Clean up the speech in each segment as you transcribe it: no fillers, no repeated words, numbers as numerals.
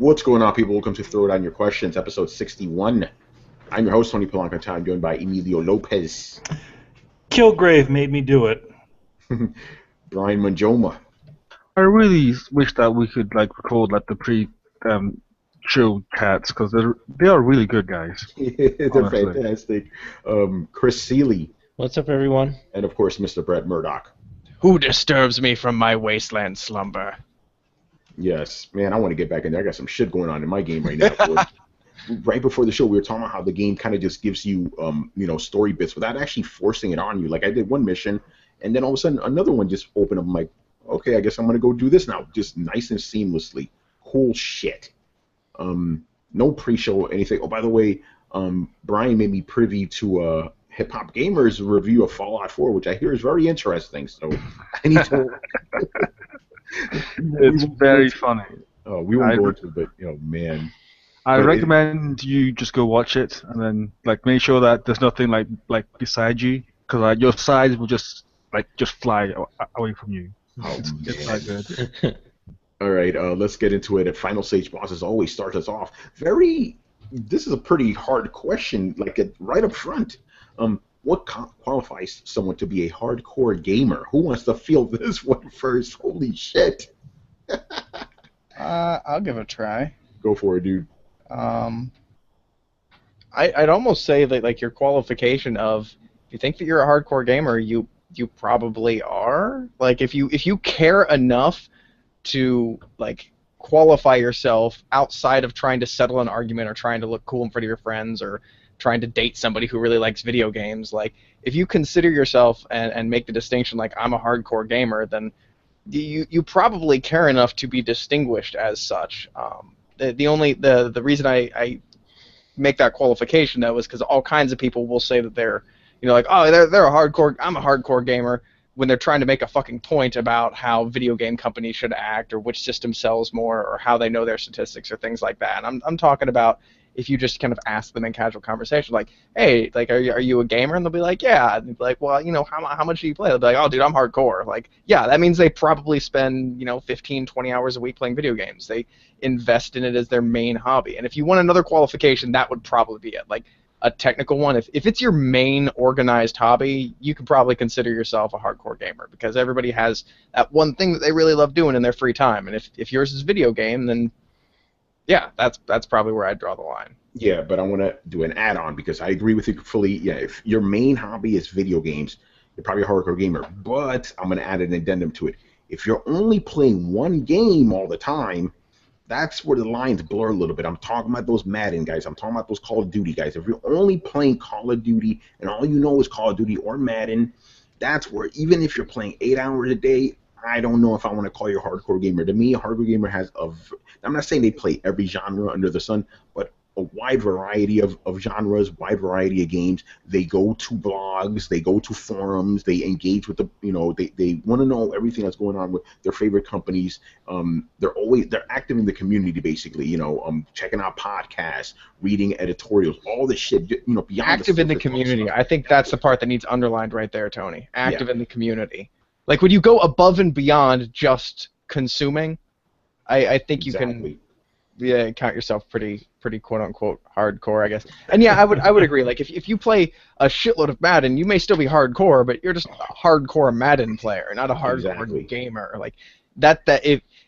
What's going on, people? Welcome to Throwdown Your Questions, episode 61. I'm your host, Tony Polanco. I'm joined by Emilio Lopez. Kilgrave made me do it. Brian Manjoma. I really wish that we could record the pre-show chats because they are really good guys. They're honestly fantastic. Chris Seeley. What's up, everyone? And of course, Mr. Brett Murdoch. Who disturbs me from my wasteland slumber? Yes, man, I want to get back in there. I got some shit going on in my game right now. Right before the show, we were talking about how the game kind of just gives you, story bits without actually forcing it on you. Like, I did one mission, and then all of a sudden, another one just opened up. I'm like, okay, I guess I'm going to go do this now. Just nice and seamlessly. Cool shit. No pre-show or anything. Oh, by the way, Brian made me privy to Hip Hop Gamer's review of Fallout 4, which I hear is very interesting, so I need to... It's very funny. Oh, we won't go into it, but, man... I recommend you just go watch it and then make sure that there's nothing like beside you, because your sides will just fly away from you. Oh, it's not good. All right, let's get into it. A final stage boss, as always, starts us off. This is a pretty hard question, right up front. What qualifies someone to be a hardcore gamer? Who wants to field this one first? Holy shit! I'll give it a try. Go for it, dude. I'd almost say that your qualification of, if you think that you're a hardcore gamer, you probably are. If you care enough to qualify yourself outside of trying to settle an argument or trying to look cool in front of your friends or trying to date somebody who really likes video games, if you consider yourself and make the distinction I'm a hardcore gamer, then you probably care enough to be distinguished as such. The reason I make that qualification though is because all kinds of people will say that they're they're a hardcore, I'm a hardcore gamer, when they're trying to make a fucking point about how video game companies should act or which system sells more or how they know their statistics or things like that. And I'm talking about if you just kind of ask them in casual conversation, hey, are you a gamer? And they'll be like, yeah. And they'll be like, well, how much do you play? They'll be like, oh, dude, I'm hardcore. Yeah, that means they probably spend, 15, 20 hours a week playing video games. They invest in it as their main hobby. And if you want another qualification, that would probably be it. A technical one. If it's your main organized hobby, you could probably consider yourself a hardcore gamer because everybody has that one thing that they really love doing in their free time. And if yours is video game, then yeah, that's probably where I'd draw the line. Yeah, but I want to do an add-on because I agree with you fully. Yeah, if your main hobby is video games, you're probably a hardcore gamer. But I'm going to add an addendum to it. If you're only playing one game all the time, that's where the lines blur a little bit. I'm talking about those Madden guys. I'm talking about those Call of Duty guys. If you're only playing Call of Duty and all you know is Call of Duty or Madden, that's where, even if you're playing 8 hours a day, I don't know if I want to call you a hardcore gamer. To me, a hardcore gamer has I'm not saying they play every genre under the sun, but a wide variety of genres, wide variety of games. They go to blogs, they go to forums, they engage with they want to know everything that's going on with their favorite companies. They're active in the community basically, checking out podcasts, reading editorials, all this shit, beyond active in the community. I think that's the part that needs underlined right there, Tony. Active in the community. When you go above and beyond just consuming, I think you can count yourself pretty quote unquote hardcore, I guess. And yeah, I would agree. If you play a shitload of Madden, you may still be hardcore, but you're just a hardcore Madden player, not a hardcore gamer.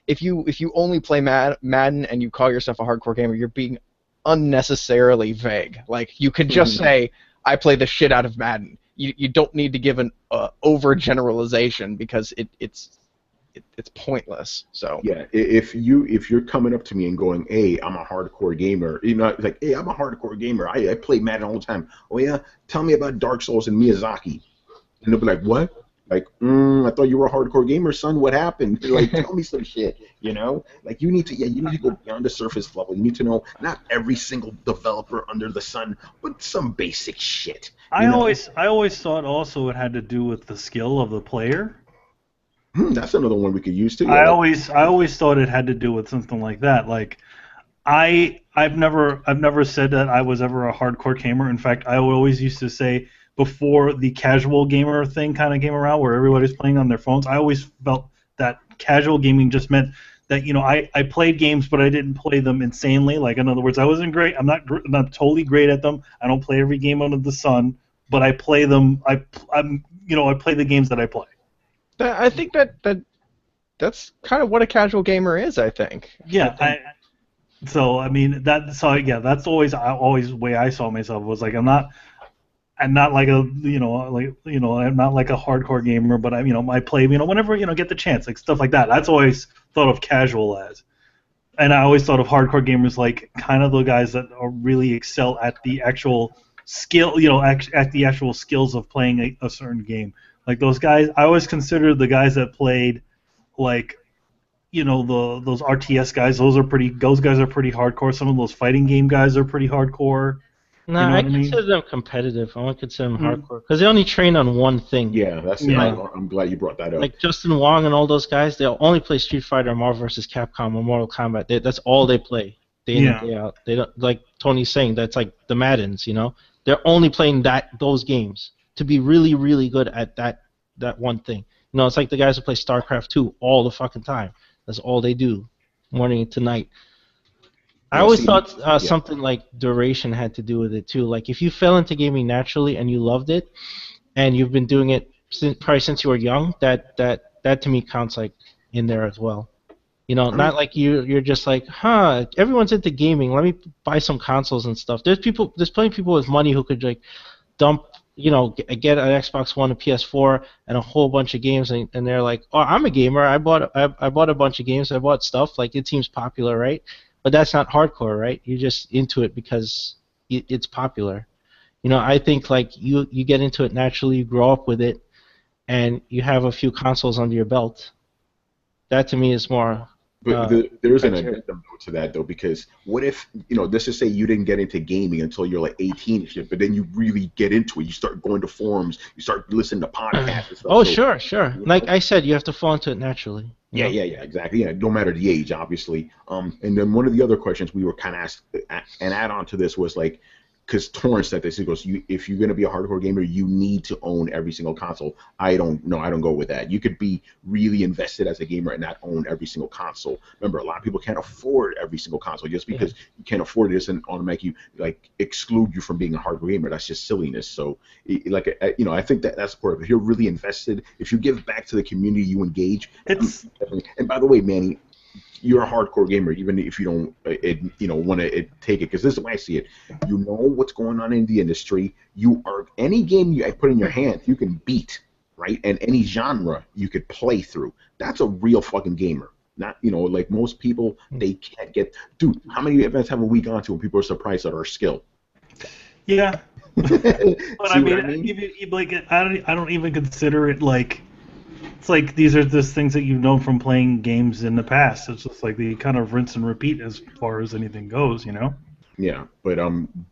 If you only play Madden and you call yourself a hardcore gamer, you're being unnecessarily vague. You could just say I play the shit out of Madden. You don't need to give an overgeneralization because it's pointless. So yeah, if you're coming up to me and going, "Hey, I'm a hardcore gamer," hey, I'm a hardcore gamer. I play Madden all the time. Oh yeah, tell me about Dark Souls and Miyazaki. And they'll be like, "What?" I thought you were a hardcore gamer, son. What happened? Tell me some shit. You need to go beyond the surface level. You need to know not every single developer under the sun, but some basic shit. I always thought also it had to do with the skill of the player. That's another one we could use too. I always thought it had to do with something like that. I've never said that I was ever a hardcore gamer. In fact, I always used to say before the casual gamer thing kind of came around where everybody's playing on their phones, I always felt that casual gaming just meant that I played games, but I didn't play them insanely. Like, in other words, I wasn't great. I'm not totally great at them. I don't play every game under the sun, but I play them. I play the games that I play. I think that's kind of what a casual gamer is. I think. Yeah, so I mean that's always the way I saw myself, was like I'm not like I'm not like a hardcore gamer, but I play whenever get the chance, like stuff like that. That's always thought of casual as, and I always thought of hardcore gamers like kind of the guys that are really excel at the actual skill, at the actual skills of playing a certain game. Like those guys, I always considered the guys that played like those RTS guys. Those guys are pretty hardcore. Some of those fighting game guys are pretty hardcore. No, You know I what I mean? consider them competitive. I won't consider them hardcore because they only train on one thing. Yeah, I'm glad you brought that up. Like Justin Wong and all those guys, they'll only play Street Fighter, Marvel vs. Capcom, or Mortal Kombat. That's all they play, day in and day out. They don't, like Tony's saying, that's like the Maddens. They're only playing those games to be really, really good at that one thing. It's like the guys who play StarCraft 2 all the fucking time. That's all they do, morning to night. I always thought something like duration had to do with it too. Like if you fell into gaming naturally and you loved it, and you've been doing it probably since you were young, that to me counts like in there as well. Not like you're just like, everyone's into gaming. Let me buy some consoles and stuff. There's plenty of people with money who could like dump, get an Xbox One, a PS4, and a whole bunch of games, and they're like, oh, I'm a gamer. I bought a bunch of games. I bought stuff. Like it seems popular, right? But that's not hardcore, right? You're just into it because it's popular. I think like you get into it naturally, you grow up with it, and you have a few consoles under your belt. That to me is more. But there's an addendum to that though, because what if let's just say you didn't get into gaming until you're like 18 and shit, but then you really get into it. You start going to forums, you start listening to podcasts and stuff. Oh, sure. Like I said, you have to fall into it naturally. Yeah, exactly. Yeah, no matter the age, obviously. And then one of the other questions we were kind of asked, an add-on to this was like, because Torrance said this, he goes, if you're going to be a hardcore gamer, you need to own every single console. I don't go with that. You could be really invested as a gamer and not own every single console. Remember, a lot of people can't afford every single console. Just because you can't afford it doesn't automatically like exclude you from being a hardcore gamer. That's just silliness. So, I think that's important. If you're really invested, if you give back to the community, you engage. And by the way, Manny, you're a hardcore gamer, even if you don't, want to take it. Because this is the way I see it. You know what's going on in the industry. Any game you put in your hand, you can beat, right? And any genre you could play through. That's a real fucking gamer. Not, like most people, they can't get. Dude, how many events have we gone to when people are surprised at our skill? Yeah. But I mean, I don't even consider it like. It's like these are just things that you've known from playing games in the past. It's just like they kind of rinse and repeat as far as anything goes, Yeah, but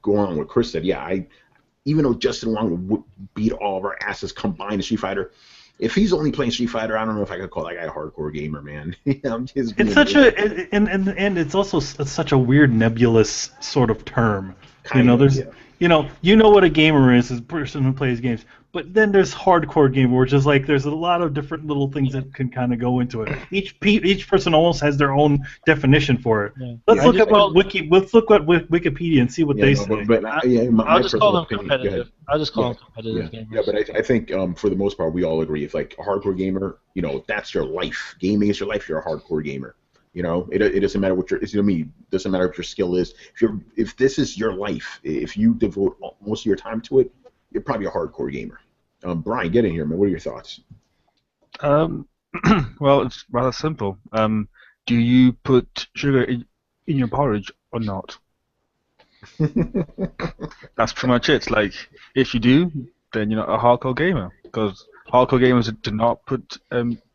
going on what Chris said, even though Justin Wong would beat all of our asses combined in Street Fighter, if he's only playing Street Fighter, I don't know if I could call that guy a hardcore gamer, man. It's such and it's also such a weird nebulous sort of term. There's you know what a gamer is a person who plays games. But then there's hardcore gamer, which is like there's a lot of different little things that can kind of go into it. Each person almost has their own definition for it. Yeah. Let's look at Wikipedia and see what they say. I'll just call them competitive. Gamers. Yeah, but I think for the most part we all agree if like a hardcore gamer, that's your life. Gaming is your life. You're a hardcore gamer. It doesn't matter what doesn't matter what your skill is. If this is your life, if you devote most of your time to it, you're probably a hardcore gamer. Brian, get in here, man. What are your thoughts? Well, it's rather simple. Do you put sugar in your porridge or not? That's pretty much it. Like, if you do, then you're not a hardcore gamer. Because hardcore gamers do not put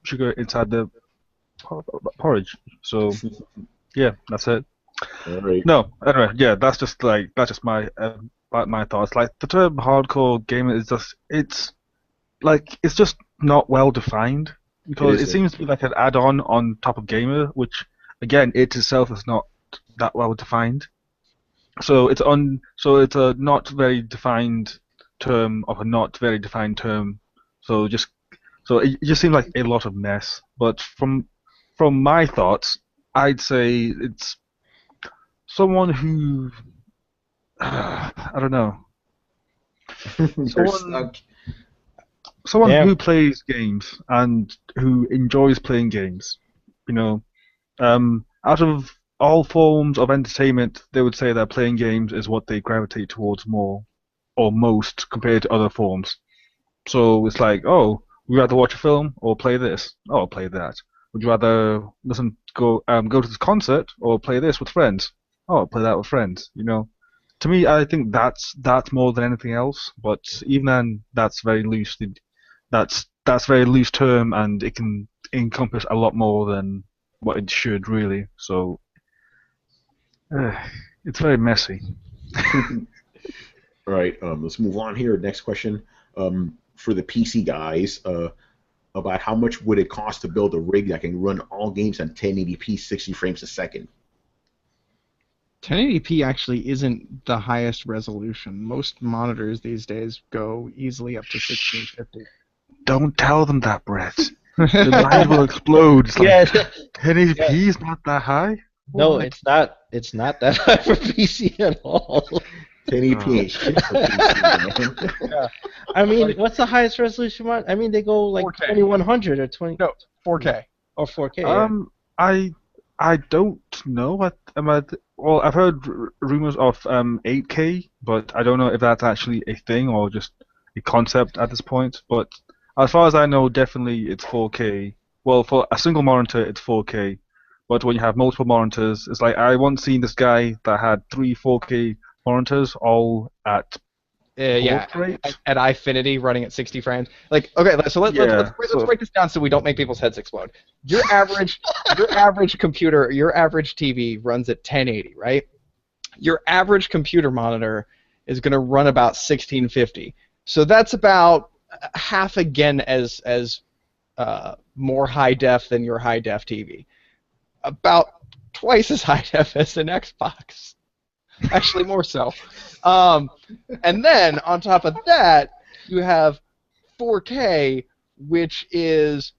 sugar inside the porridge. So, yeah, that's it. All right. No, anyway, yeah, that's just my my thoughts. Like the term hardcore gamer is it's just not well defined because it seems to be like an add-on on top of gamer, which again it itself is not that well defined. So it's a not very defined term of a not very defined term. So it just seems like a lot of mess. But from my thoughts, I'd say it's someone who I don't know. They're stuck. Someone Yeah. who plays games and who enjoys playing games. You know, out of all forms of entertainment, they would say that playing games is what they gravitate towards more or most compared to other forms. So it's like, oh, would you rather watch a film or play this? Oh, I'll play that. Would you rather go to this concert or play this with friends? Oh, I'll play that with friends. You know, to me, I think that's more than anything else. But even then, that's very loose. That's very loose term, and it can encompass a lot more than what it should really. So uh, it's very messy. All right, let's move on here. Next question. For the PC guys, about how much would it cost to build a rig that can run all games on 1080p 60 frames a second? 1080p actually isn't the highest resolution. Most monitors these days go easily up to 1650. Don't tell them that, Brett. The mind will explode. It's like, Yeah. 1080p is not that high? No, What? it's not. It's not that high for PC at all. 1080p ain't shit for PC, man. Yeah. I mean, what's the highest resolution one? I mean, they go like 4K. 2100 or 20 No, 4K. or 4K. Yeah. I don't know what well, I've heard rumors of 8K, but I don't know if that's actually a thing or just a concept at this point. But as far as I know, definitely it's 4K. Well, for a single monitor, it's 4K. But when you have multiple monitors, it's like I once seen this guy that had 3 4K monitors all at Yeah, rate. at Ifinity running at 60 frames. Like, okay, so let's break this down so we don't make people's heads explode. Your average computer, your average TV runs at 1080, right? Your average computer monitor is going to run about 1650. So that's about half again as more high def than your high def TV. About twice as high def as an Xbox. Actually, more so. And then, on top of that, you have 4K, which is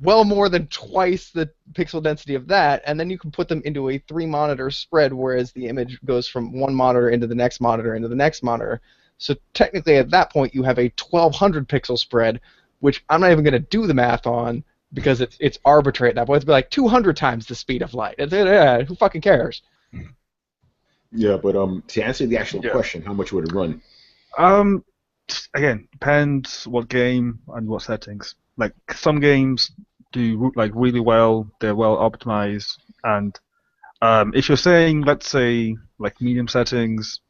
well more than twice the pixel density of that, and then you can put them into a 3-monitor spread, whereas the image goes from one monitor into the next monitor into the next monitor. So technically, at that point, you have a 1200 pixel spread, which I'm not even going to do the math on, because it's arbitrary at that point. It's like 200 times the speed of light. Who fucking cares? Yeah, but to answer the actual question, how much would it run? Again, depends what game and what settings. Like some games do like really well, they're well optimized, and if you're saying, let's say, like medium settings,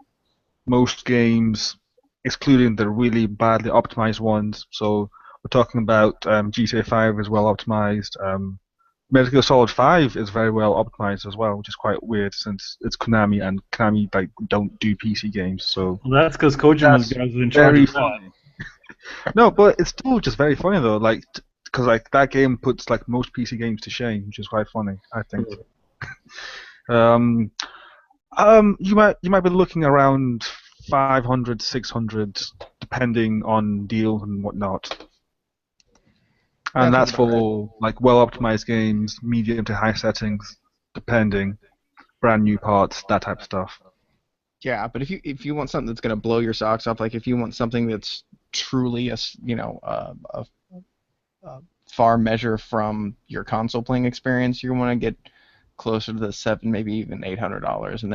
most games, excluding the really badly optimized ones, so we're talking about GTA 5 is well optimized. Metal Gear Solid 5 is very well optimized as well, which is quite weird since it's Konami, and Konami like don't do PC games. So Well, that's because Kojima's guys in charge very of that. funny. No, but it's still just very funny though, like because like that game puts like most PC games to shame, which is quite funny, I think. You might be looking around 500, 600, depending on deal and whatnot. And that's for like well-optimized games, medium to high settings, depending, brand new parts, that type of stuff. Yeah, but if you want something that's going to blow your socks off, like if you want something that's truly a far measure from your console playing experience, you want to get closer to the $700, maybe even $800, and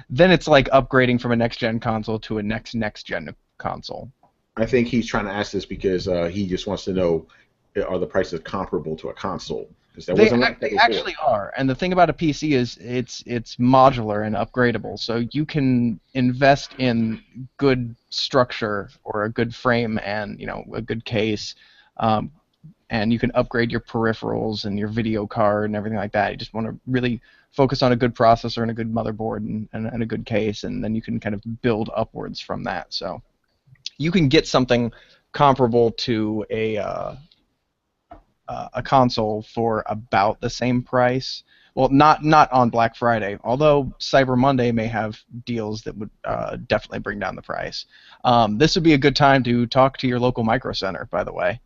then it's like upgrading from a next gen console to a next gen console. I think he's trying to ask this because he just wants to know, are the prices comparable to a console? They actually are, and the thing about a PC is it's modular and upgradable, so you can invest in good structure or a good frame and a good case, and you can upgrade your peripherals and your video card and everything like that. You just want to really focus on a good processor and a good motherboard and a good case, and then you can kind of build upwards from that. So you can get something comparable to a console for about the same price. Well, not on Black Friday, although Cyber Monday may have deals that would definitely bring down the price. This would be a good time to talk to your local Micro Center, by the way.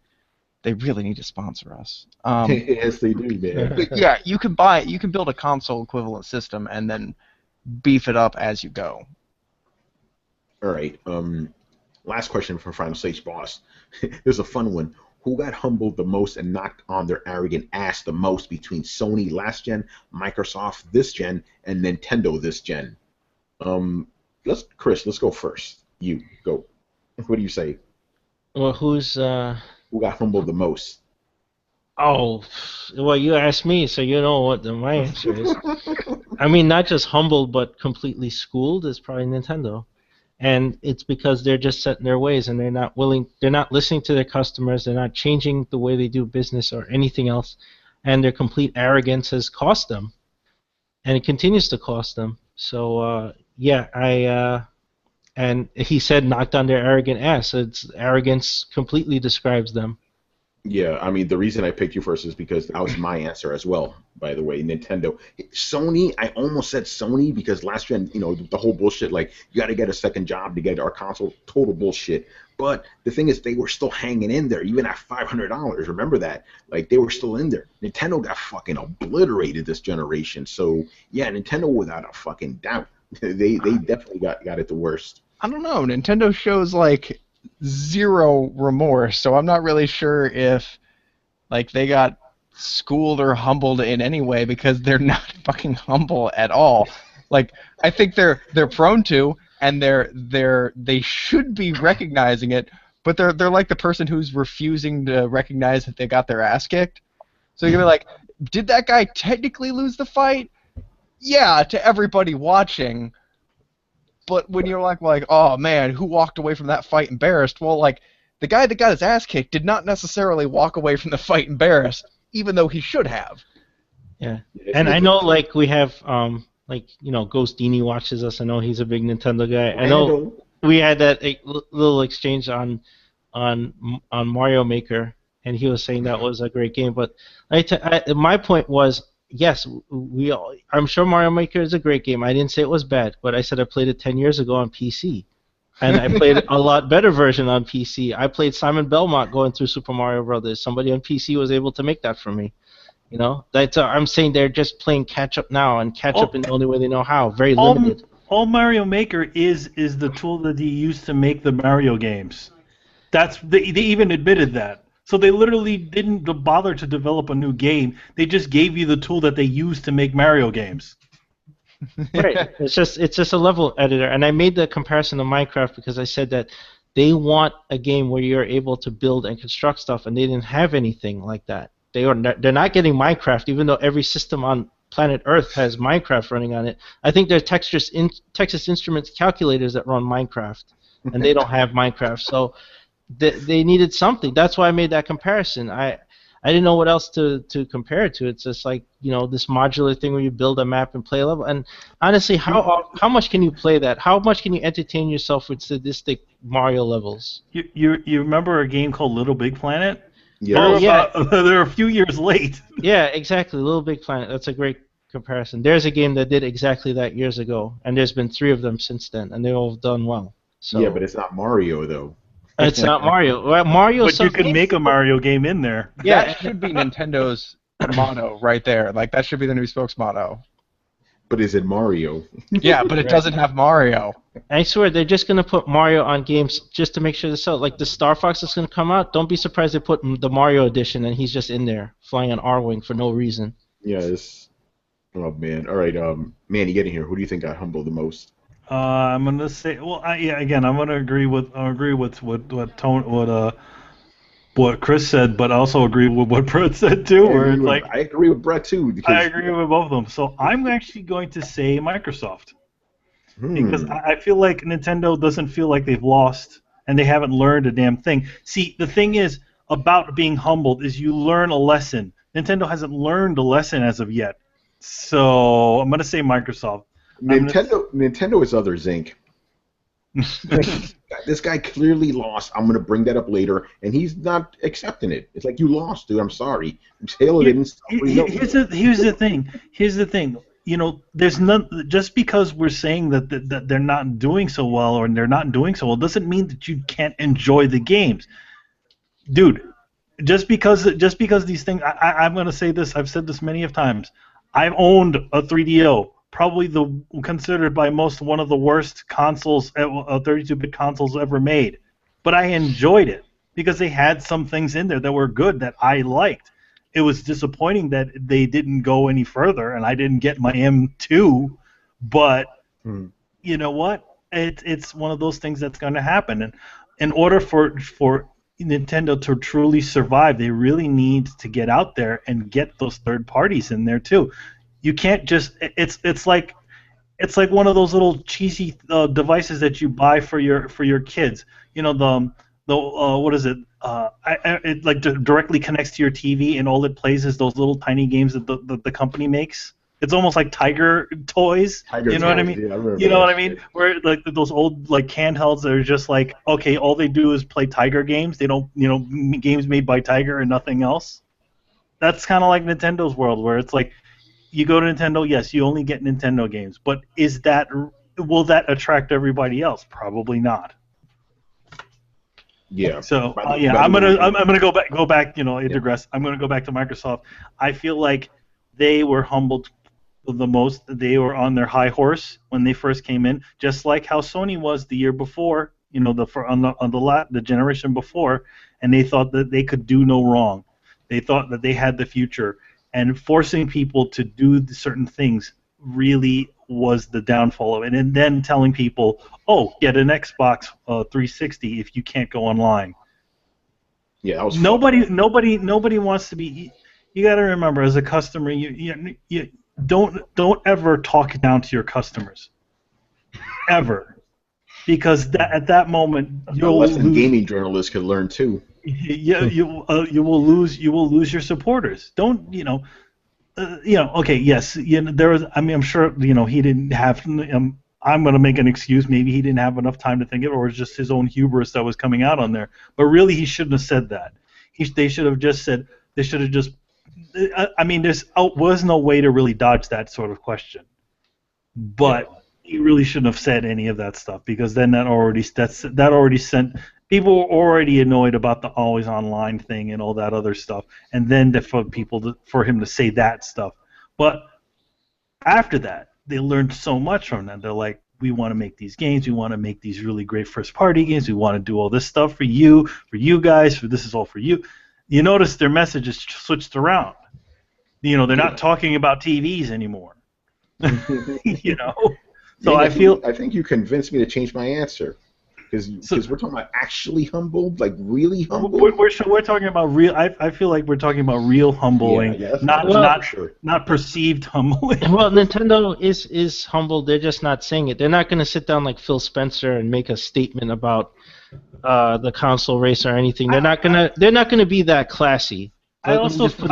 They really need to sponsor us. Yes, they do, man. But yeah, you can build a console equivalent system and then beef it up as you go. All right. Last question for Final Stage Boss. Here's a fun one. Who got humbled the most and knocked on their arrogant ass the most between Sony last gen, Microsoft this gen, and Nintendo this gen? Chris, let's go first. You go. What do you say? Well, who's Who got humbled the most? Oh, well, you asked me, so you know what my answer is. I mean, not just humbled, but completely schooled is probably Nintendo. And it's because they're just set in their ways, and they're not listening to their customers, they're not changing the way they do business or anything else, and their complete arrogance has cost them, and it continues to cost them. So, and he said knocked on their arrogant ass. It's arrogance completely describes them. Yeah, I mean, the reason I picked you first is because that was my answer as well, by the way, Nintendo. Sony, I almost said Sony because last gen, the whole bullshit, like, you got to get a second job to get our console, total bullshit. But the thing is, they were still hanging in there, even at $500. Remember that? Like, they were still in there. Nintendo got fucking obliterated this generation. So, yeah, Nintendo without a fucking doubt. They definitely got it the worst. I don't know. Nintendo shows, like, zero remorse, so I'm not really sure if like they got schooled or humbled in any way because they're not fucking humble at all. Like I think they're prone to, and they should be recognizing it, but they're like the person who's refusing to recognize that they got their ass kicked. So you're gonna be like, did that guy technically lose the fight? Yeah, to everybody watching. But when you're like, oh man, who walked away from that fight embarrassed? Well, like, the guy that got his ass kicked did not necessarily walk away from the fight embarrassed, even though he should have. Yeah, and I know, like, we have, Ghostini watches us. I know he's a big Nintendo guy. I know we had that little exchange on Mario Maker, and he was saying that was a great game. But my point was, yes, I'm sure Mario Maker is a great game. I didn't say it was bad, but I said I played it 10 years ago on PC. And I played a lot better version on PC. I played Simon Belmont going through Super Mario Brothers. Somebody on PC was able to make that for me. I'm saying they're just playing catch-up now, and catch-up in the only way they know how. Very limited. All Mario Maker is the tool that they used to make the Mario games. They even admitted that. So they literally didn't bother to develop a new game. They just gave you the tool that they used to make Mario games. Right. It's just a level editor. And I made the comparison to Minecraft because I said that they want a game where you're able to build and construct stuff, and they didn't have anything like that. They're not getting Minecraft, even though every system on planet Earth has Minecraft running on it. I think there are Texas Instruments calculators that run Minecraft, and they don't have Minecraft. So they needed something. That's why I made that comparison. I didn't know what else to compare it to. It's just like, this modular thing where you build a map and play a level. And honestly, how much can you play that? How much can you entertain yourself with sadistic Mario levels? You remember a game called Little Big Planet? Yeah. They're a few years late. Yeah, exactly. Little Big Planet. That's a great comparison. There's a game that did exactly that years ago, and there's been 3 of them since then, and they've all done well. So. Yeah, but it's not Mario, though. It's not Mario. Well, Mario. But you can make a Mario game in there. Yeah, that should be Nintendo's motto right there. Like, that should be the new spokesmotto. But is it Mario? Yeah, but it doesn't have Mario. I swear, they're just going to put Mario on games just to make sure they sell. Like, the Star Fox that's going to come out, don't be surprised they put the Mario edition and he's just in there, flying an R-Wing for no reason. Yes. Oh, man. All right, Manny, get in here. Who do you think got humbled the most? I'm gonna say, again, I'm gonna agree with what Chris said, but also agree with what Brett said too. I agree with Brett too. I agree with both of them. So I'm actually going to say Microsoft because I feel like Nintendo doesn't feel like they've lost and they haven't learned a damn thing. See, the thing is about being humbled is you learn a lesson. Nintendo hasn't learned a lesson as of yet. So I'm gonna say Microsoft. Nintendo is other zinc. This guy clearly lost. I'm going to bring that up later, and he's not accepting it. It's like, you lost, dude. I'm sorry. Here's the thing. There's none. Just because we're saying that they're not doing so well or they're not doing so well doesn't mean that you can't enjoy the games, dude. just because these things, I'm going to say this. I've said this many of times. I've owned a 3DO, probably considered by most one of the worst consoles, 32-bit consoles ever made. But I enjoyed it because they had some things in there that were good that I liked. It was disappointing that they didn't go any further, and I didn't get my M2. But you know what? It's one of those things that's going to happen. And in order for Nintendo to truly survive, they really need to get out there and get those third parties in there too. You can't just it's like one of those little cheesy devices that you buy for your kids. You know, the what is it? It like directly connects to your TV, and all it plays is those little tiny games that the company makes. It's almost like Tiger toys. You know what I mean? Yeah, I you know what I mean? Where like those old like handhelds that are just like, okay, all they do is play Tiger games. They don't, games made by Tiger and nothing else. That's kind of like Nintendo's world, where it's like, you go to Nintendo, yes, you only get Nintendo games, but will that attract everybody else? Probably not. Yeah. So I'm gonna go back. Digress. I'm gonna go back to Microsoft. I feel like they were humbled the most. They were on their high horse when they first came in, just like how Sony was the year before, the generation before, and they thought that they could do no wrong. They thought that they had the future, and forcing people to do certain things really was the downfall of it. And then telling people, "Oh, get an Xbox 360 if you can't go online." Yeah, that was nobody wants to be. You got to remember, as a customer, you don't ever talk down to your customers, ever, because at that moment you'll less than gaming journalists could learn too. Yeah, you will lose your supporters. Don't okay, yes, there was. I mean, I'm sure he didn't have. I'm going to make an excuse. Maybe he didn't have enough time to think of it, or it was just his own hubris that was coming out on there. But really, he shouldn't have said that. They should have just said. They should have just. I mean, there was no way to really dodge that sort of question. But he really shouldn't have said any of that stuff, because then that already sent people were already annoyed about the always online thing and all that other stuff, and then for him to say that stuff. But after that, they learned so much from that. They're like, we want to make these games. We want to make these really great first-party games. We want to do all this stuff for you guys. This is all for you. You notice their message is switched around. They're not talking about TVs anymore. So I think you convinced me to change my answer, because we're talking about actually humbled, like really humbled. We're talking about real. I feel like we're talking about real humbling, not perceived humbling. Well, Nintendo is humble. They're just not saying it. They're not going to sit down like Phil Spencer and make a statement about the console race or anything. They're not gonna be that classy. I also feel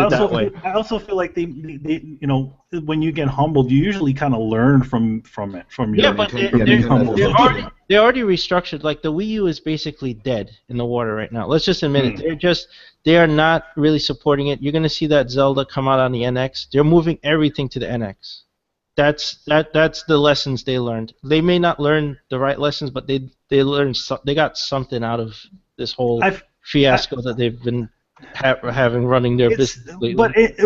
like they when you get humbled, you usually kind of learn from it. But they're already restructured. Like the Wii U is basically dead in the water right now. Let's just admit it. They are not really supporting it. You're gonna see that Zelda come out on the NX. They're moving everything to the NX. That's the lessons they learned. They may not learn the right lessons, but they learned they got something out of this whole fiasco that they've been having running their business lately.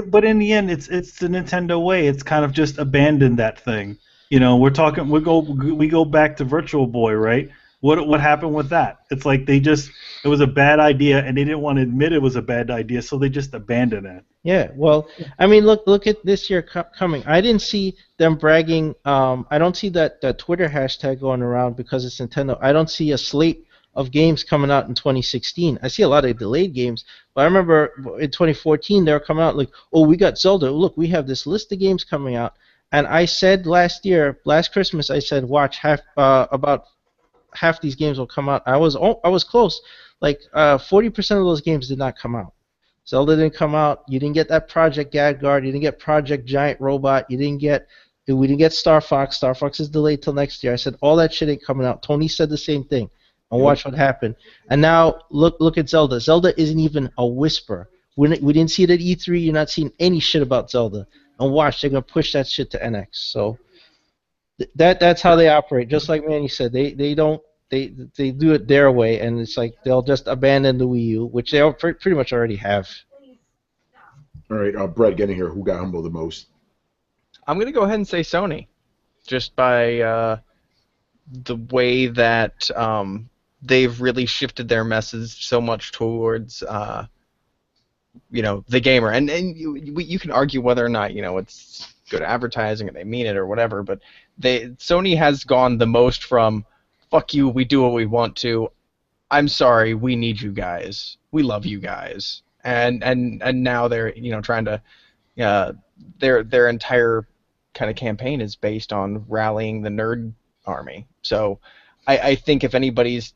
But in the end, it's the Nintendo way. It's kind of just abandoned that thing. We go back to Virtual Boy, right? What happened with that? It's like it was a bad idea, and they didn't want to admit it was a bad idea, so they just abandoned it. Yeah, well, I mean, look at this year coming. I didn't see them bragging. I don't see that Twitter hashtag going around because it's Nintendo. I don't see a slate of games coming out in 2016. I see a lot of delayed games, but I remember in 2014 they were coming out like, oh, we got Zelda. Look, we have this list of games coming out. And I said last Christmas, I said, watch, about half these games will come out. I was close. Like 40% of those games did not come out. Zelda didn't come out. You didn't get that Project Gadgard. You didn't get Project Giant Robot. We didn't get Star Fox. Star Fox is delayed till next year. I said all that shit ain't coming out. Tony said the same thing. And watch what happened. And now look at Zelda. Zelda isn't even a whisper. We didn't see it at E3. You're not seeing any shit about Zelda. And watch, they're gonna push that shit to NX. So that's how they operate. Just like Manny said, they don't they do it their way, and it's like they'll just abandon the Wii U, which they pretty much already have. All right, Brett, get in here. Who got humbled the most? I'm gonna go ahead and say Sony, just by the way that they've really shifted their message so much towards the gamer, and you can argue whether or not it's good advertising and they mean it or whatever, but Sony has gone the most from fuck you, we do what we want to, I'm sorry, we need you guys, we love you guys, and now they're trying to their entire kind of campaign is based on rallying the nerd army. So I think if anybody's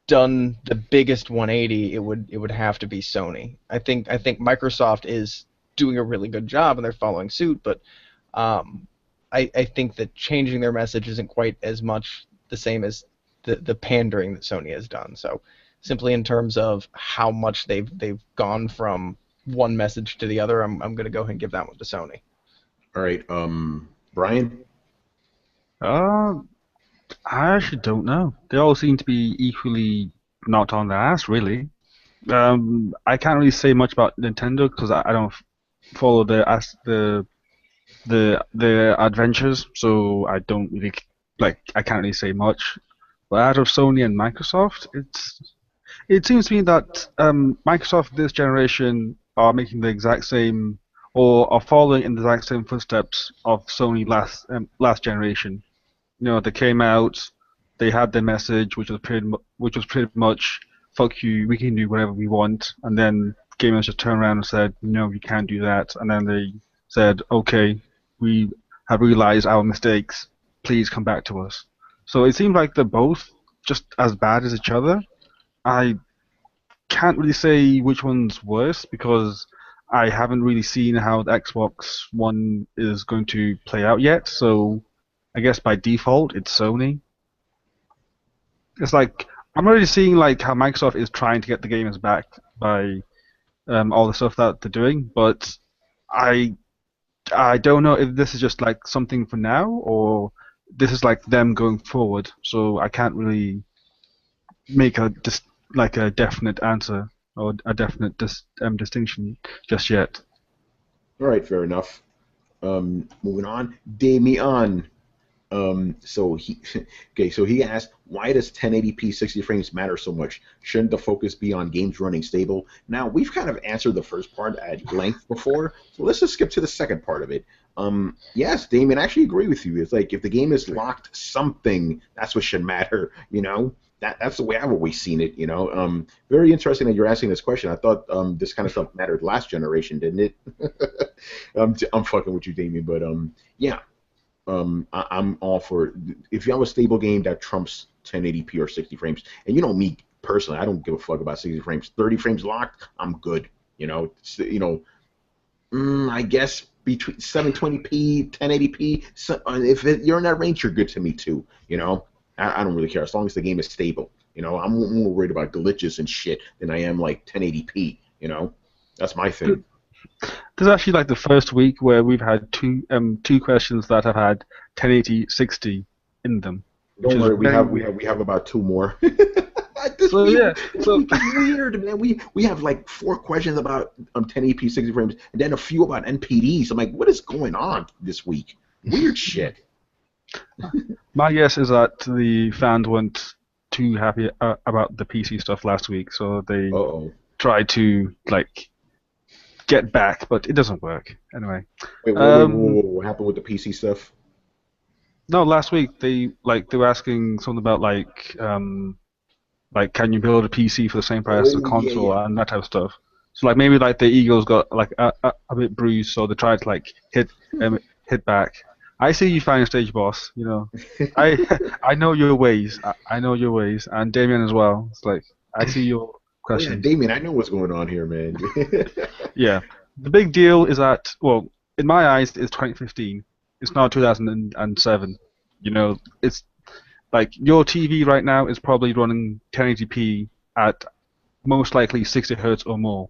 done the biggest 180, it would have to be Sony. I think Microsoft is doing a really good job and they're following suit, but I think that changing their message isn't quite as much the same as the pandering that Sony has done. So simply in terms of how much they've gone from one message to the other, I'm going to go ahead and give that one to Sony. All right, Brian? I actually don't know. They all seem to be equally not on their ass, really. I can't really say much about Nintendo because I don't follow the adventures, so I don't really I can't really say much. But out of Sony and Microsoft, it seems to me that Microsoft this generation are making the exact same or are following in the exact same footsteps of Sony last generation. They came out, they had their message, which was pretty much fuck you, we can do whatever we want, and then gamers just turned around and said, no, you can't do that, and then they said, okay, we have realized our mistakes, please come back to us. So it seems like they're both just as bad as each other. I can't really say which one's worse because I haven't really seen how the Xbox One is going to play out yet, so I guess by default it's Sony. It's like I'm already seeing how Microsoft is trying to get the gamers back by all the stuff that they're doing, but I don't know if this is just something for now or this is them going forward. So I can't really make a definite answer or a definite distinction just yet. All right, fair enough. Moving on, Damian. So he asked, why does 1080p 60 frames matter so much? Shouldn't the focus be on games running stable? Now, we've kind of answered the first part at length before, so let's just skip to the second part of it. Yes, Damien, I actually agree with you. It's if the game is locked something, that's what should matter, That's the way I've always seen it, Very interesting that you're asking this question. I thought this kind of stuff mattered last generation, didn't it? I'm fucking with you, Damien, but yeah. I'm all for if you have a stable game that trumps 1080p or 60 frames, and me personally, I don't give a fuck about 60 frames. 30 frames locked, I'm good. I guess between 720p, 1080p, if you're in that range, you're good to me too. I don't really care as long as the game is stable. I'm more worried about glitches and shit than I am 1080p. That's my thing. This is actually the first week where we've had two questions that have had 1080 60 in them. Don't worry, we have about two more. So weird, man. We have 4 questions about 1080p 60 frames, and then a few about NPDs. I'm what is going on this week? Weird shit. My guess is that the fans weren't too happy about the PC stuff last week, so they tried to get back, but it doesn't work. Anyway. Wait, what happened with the PC stuff? No, last week they were asking something about can you build a PC for the same price as a console and that type of stuff. So maybe their egos got a bit bruised, so they tried to hit back. I see you finding stage boss. I know your ways. I know your ways, and Damien as well. It's I see your question. Yeah, Damien, I know what's going on here, man. Yeah, the big deal is that, well, in my eyes, it's 2015. It's not 2007. It's your TV right now is probably running 1080p at most likely 60 hertz or more.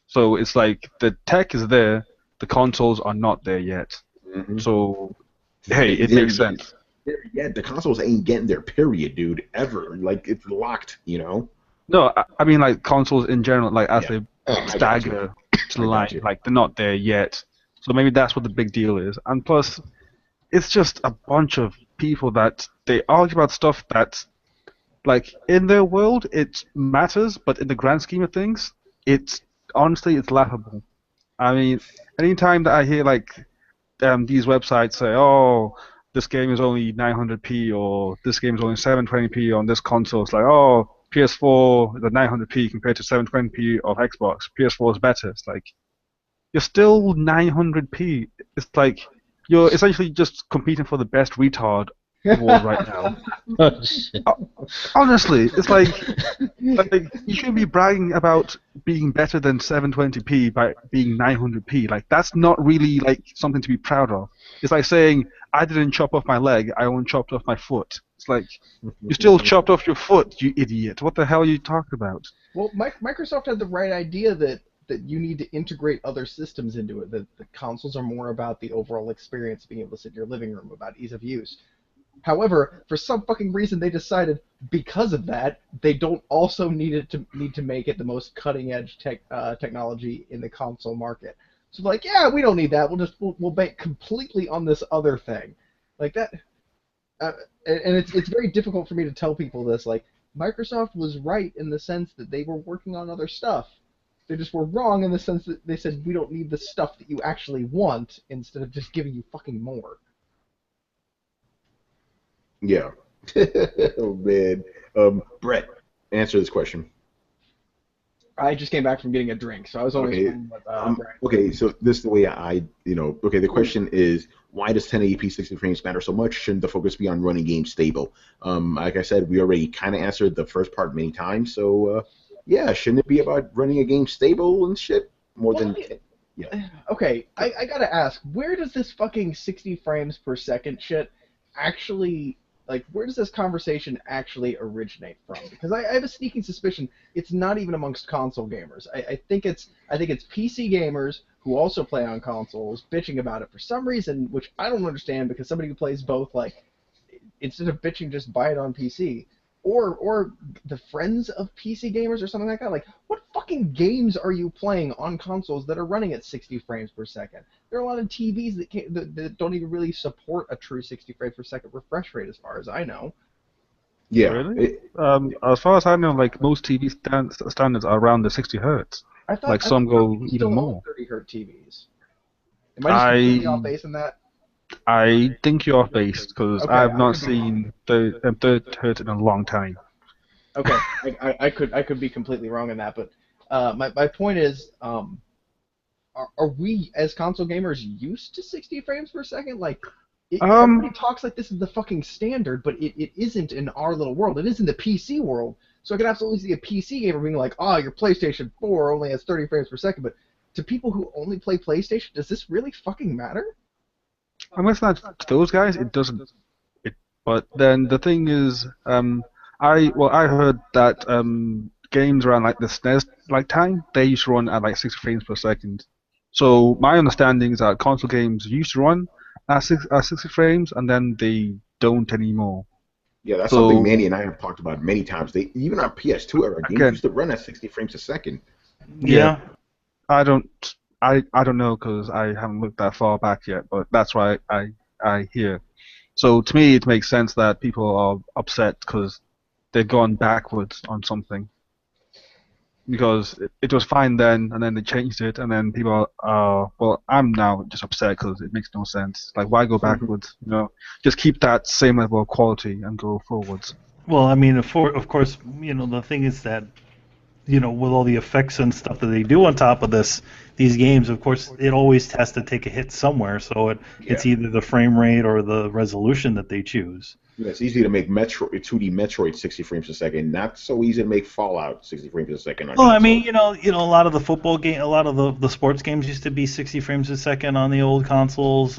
So it's the tech is there, the consoles are not there yet. Mm-hmm. So, hey, it makes sense. there yet. The consoles ain't getting there, period, dude. Ever. Like, it's locked, you know? No, I mean like consoles in general, like as Yeah. they I got you. stagger to I got line, you. like they're not there yet. So maybe that's what the big deal is. And plus, it's just a bunch of people that they argue about stuff that's like in their world it matters, but in the grand scheme of things, it's honestly it's laughable. I mean, anytime that I hear like these websites say, "Oh, this game is only 900p," or "This game is only 720p on this console," it's like, "Oh, PS4 is at 900p compared to 720p of Xbox. PS4 is better." It's like you're still 900p. It's like you're essentially just competing for the best retard award right now. Oh, shit. Honestly, it's like you shouldn't be bragging about being better than 720p by being 900p. Like that's not really like something to be proud of. It's like saying I didn't chop off my leg, I only chopped off my foot. It's like you still chopped off your foot, you idiot. What the hell are you talking about? Well, Microsoft had the right idea that you need to integrate other systems into it. That the consoles are more about the overall experience, being able to sit in your living room, about ease of use. However, for some fucking reason, they decided because of that, they don't also need to make it the most cutting edge technology in the console market. So like, yeah, we don't need that. We'll bank completely on this other thing, like that. And it's very difficult for me to tell people this. Like, Microsoft was right in the sense that they were working on other stuff. They just were wrong in the sense that they said we don't need the stuff that you actually want instead of just giving you fucking more. Yeah. Oh, man. Brett, answer this question. I just came back from getting a drink, so I was only Okay. explaining what Brian. Okay, so this is the way okay, the question is, why does 1080p 60 frames matter so much? Shouldn't the focus be on running games stable? Like I said, we already kind of answered the first part many times, so yeah, shouldn't it be about running a game stable and shit more than... Yeah. Okay, I gotta ask, where does this fucking 60 frames per second shit actually, like, where does this conversation actually originate from? Because I have a sneaking suspicion it's not even amongst console gamers. I think it's PC gamers who also play on consoles bitching about it for some reason, which I don't understand, because somebody who plays both, like, instead of bitching, just buy it on PC. Or the friends of PC gamers or something like that. Like, what fucking games are you playing on consoles that are running at 60 frames per second? There are a lot of TVs that don't even really support a true 60 frames per second refresh rate, as far as I know. Yeah. Really? As far as I know, like most TV standards are around the 60 hertz. I thought Like some go you even still more. own 30 hertz TVs. Am I just completely off base in that? I think you're off base because Okay, I've I not could be wrong. seen the third hertz in a long time. Okay, I could be completely wrong in that, but my point is, are we as console gamers used to 60 frames per second? Like, everybody talks like this is the fucking standard, but it isn't in our little world. It is in the PC world. So I could absolutely see a PC gamer being like, "Oh, your PlayStation 4 only has 30 frames per second." But to people who only play PlayStation, does this really fucking matter? Unless that's to those guys, it doesn't. But then the thing is, I heard that games around like the SNES like time they used to run at like 60 frames per second. So my understanding is that console games used to run at 60 frames, and then they don't anymore. Yeah, that's So something Manny and I have talked about many times. They even on PS2 era games again, used to run at 60 frames a second. Yeah. I don't know because I haven't looked that far back yet, but that's why I hear. So to me, it makes sense that people are upset because they've gone backwards on something. Because it was fine then, and then they changed it, and then people are, well, I'm now just upset because it makes no sense. Like, why go backwards? You know, just keep that same level of quality and go forwards. Well, I mean, of course, the thing is that, with all the effects and stuff that they do on top of these games, of course, it always has to take a hit somewhere. So it's either the frame rate or the resolution that they choose. Yeah, it's easy to make 2D Metroid 60 frames a second. Not so easy to make Fallout 60 frames a second. Well, I mean, a lot of the football game, a lot of the sports games used to be 60 frames a second on the old consoles.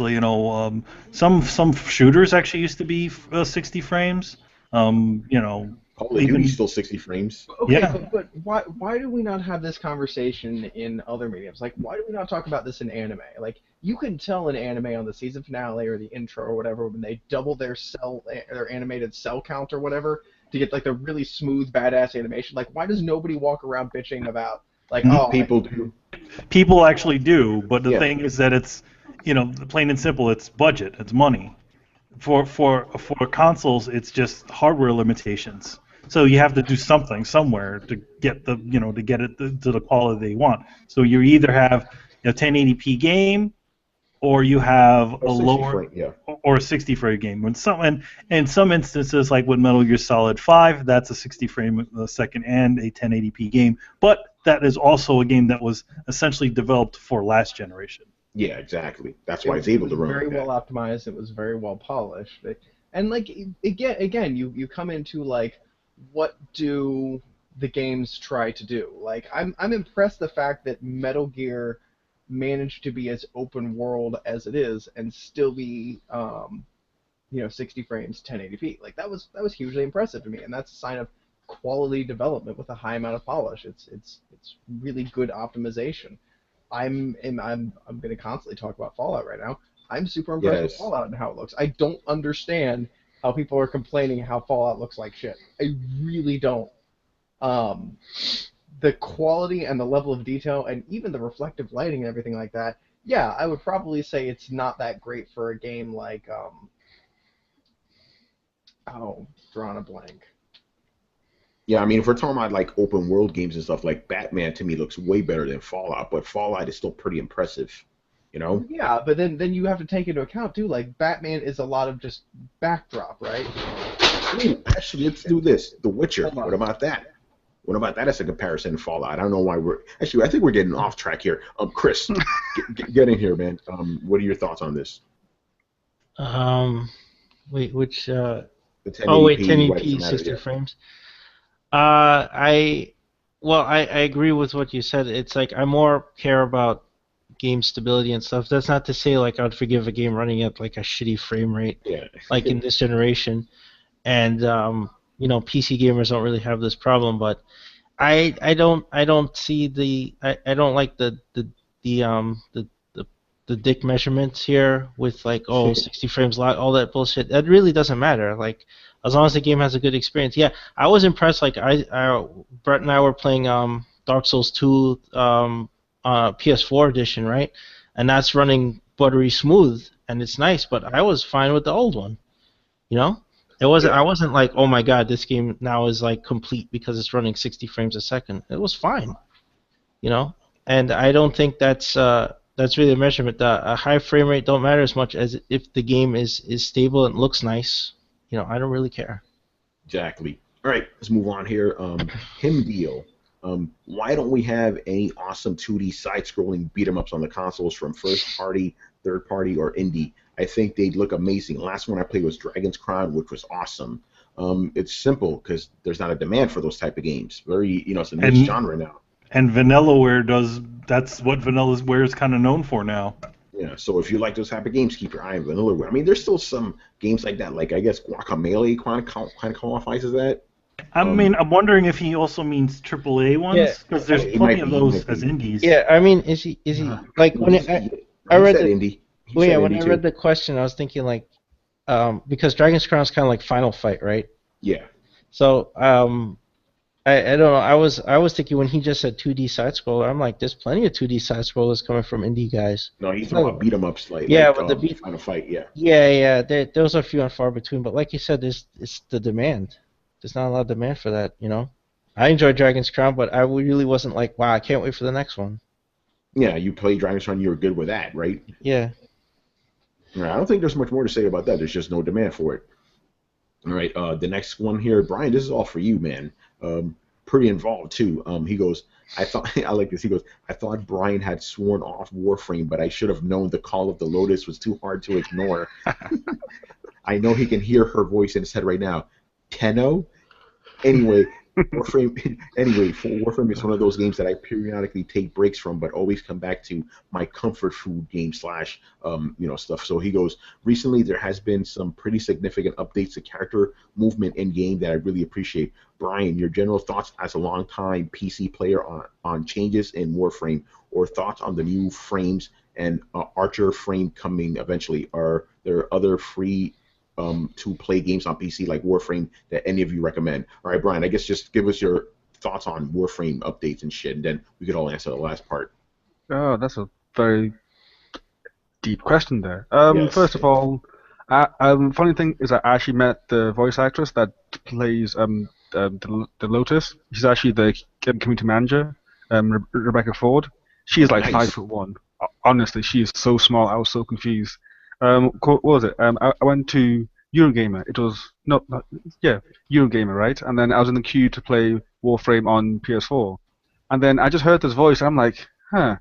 Some shooters actually used to be 60 frames. Call of Duty's still 60 frames. Okay, Yeah. but why do we not have this conversation in other mediums? Like, why do we not talk about this in anime? Like, you can tell an anime on the season finale or the intro or whatever when they double their animated cell count or whatever to get like the really smooth, badass animation. Like, why does nobody walk around bitching about like, oh, People do. People actually do, but the Yeah. thing is that it's, plain and simple, it's budget, it's money. For consoles, it's just hardware limitations. So you have to do something somewhere to get to get it to the quality they want. So you either have a 1080p game, or you have a lower or a 60 frame game. In some instances, like with Metal Gear Solid 5, that's a 60 frame a second and a 1080p game. But that is also a game that was essentially developed for last generation. Yeah, exactly. That's why it's able to run. Very well optimized. It was very well polished. And like again, you come into like, what do the games try to do? Like, I'm impressed the fact that Metal Gear managed to be as open world as it is and still be 60 frames 1080p. Like, that was hugely impressive to me, and that's a sign of quality development with a high amount of polish. It's really good optimization. I'm going to constantly talk about Fallout right now. I'm super impressed with Fallout and how it looks. I don't understand how people are complaining how Fallout looks like shit. I really don't. The quality and the level of detail and even the reflective lighting and everything like that, yeah, I would probably say it's not that great for a game like, drawing a blank. Yeah, I mean, if we're talking about like open world games and stuff, like Batman to me looks way better than Fallout, but Fallout is still pretty impressive, Yeah, but then you have to take into account too, like Batman is a lot of just backdrop, right? Ooh, actually, let's do this. The Witcher. What about that? What about that as a comparison to Fallout? I don't know why I think we're getting off track here. Chris, get in here, man. What are your thoughts on this? Wait, which? The 1080p, 1080p, 60 frames. I agree with what you said. It's like I more care about game stability and stuff. That's not to say like I'd forgive a game running at like a shitty frame rate, like in this generation. And PC gamers don't really have this problem, but I don't see I don't like the dick measurements here with like 60 frames lot, all that bullshit. That really doesn't matter. Like, as long as the game has a good experience. Yeah, I was impressed. Like Brett and I were playing Dark Souls 2 PS4 edition, right? And that's running buttery smooth, and it's nice. But I was fine with the old one. It wasn't. I wasn't like, oh my god, this game now is like complete because it's running 60 frames a second. It was fine. And I don't think that's really a measurement. A high frame rate don't matter as much as if the game is stable and looks nice. I don't really care. Exactly. All right, let's move on here. Him deal. Why don't we have any awesome 2D side-scrolling beat-em-ups on the consoles from first-party, third-party, or indie? I think they'd look amazing. Last one I played was Dragon's Crown, which was awesome. It's simple because there's not a demand for those type of games. It's a niche genre now. And Vanillaware that's what Vanillaware is kind of known for now. Yeah, so if you like those type of games, keep your eye on Vanillaware. I mean, there's still some games like that, like I guess Guacamelee kind of qualifies as that. I'm wondering if he also means AAA ones, because there's plenty of those as indies. Yeah, I mean, is he like when I read the indie? When I read the question, I was thinking like, because Dragon's Crown is kind of like Final Fight, right? Yeah. So I don't know. I was thinking when he just said 2D side scroller, I'm like, there's plenty of 2D side scrollers coming from indie guys. No, he's talking about beat 'em ups, like the Final Fight, yeah. Yeah. Those are few and far between, but like you said, it's the demand. There's not a lot of demand for that, I enjoyed Dragon's Crown, but I really wasn't like, wow, I can't wait for the next one. Yeah, you played Dragon's Crown, you were good with that, right? Yeah. All right, I don't think there's much more to say about that. There's just no demand for it. All right, the next one here, Brian, this is all for you, man. Pretty involved, too. He goes, I like this. He goes, I thought Brian had sworn off Warframe, but I should have known the Call of the Lotus was too hard to ignore. I know he can hear her voice in his head right now. Tenno? Anyway, Warframe, anyway, for Warframe is one of those games that I periodically take breaks from, but always come back to my comfort food game slash, stuff. So he goes, recently there has been some pretty significant updates to character movement in game that I really appreciate. Brian, your general thoughts as a longtime PC player on changes in Warframe, or thoughts on the new frames and Archer frame coming eventually? Are there other free to play games on PC like Warframe that any of you recommend? All right, Brian, I guess just give us your thoughts on Warframe updates and shit, and then we could all answer the last part. Oh, that's a very deep question there. Yes. First of all, funny thing is I actually met the voice actress that plays the Lotus. She's actually the community manager, Rebecca Ford. She is Oh, like five nice. foot one. Honestly, she is so small. I was so confused. What was it? I went to Eurogamer. It was yeah, Eurogamer, right? And then I was in the queue to play Warframe on PS4, and then I just heard this voice, and I'm like, huh,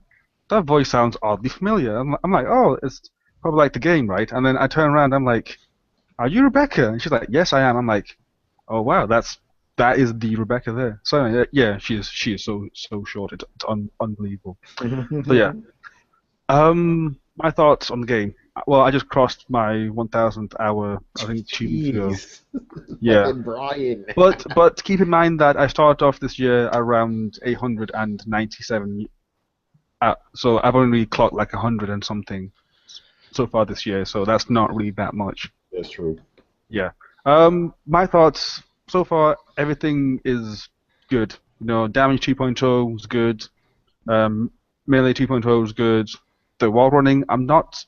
that voice sounds oddly familiar. I'm like, oh, it's probably like the game, right? And then I turn around, I'm like, are you Rebecca? And she's like, yes, I am. I'm like, oh wow, that is the Rebecca there. So yeah, she is so short. It's unbelievable. So yeah, my thoughts on the game. Well, I just crossed my 1,000th hour, I think 2 weeks ago. Jeez. Yeah, Fucking Brian. but keep in mind that I started off this year around 897. So I've only clocked like 100 and something so far this year. So that's not really that much. That's true. Yeah. My thoughts so far, everything is good. Damage 2.0 is good. Um, Melee 2.0 is good. The wall running, I'm not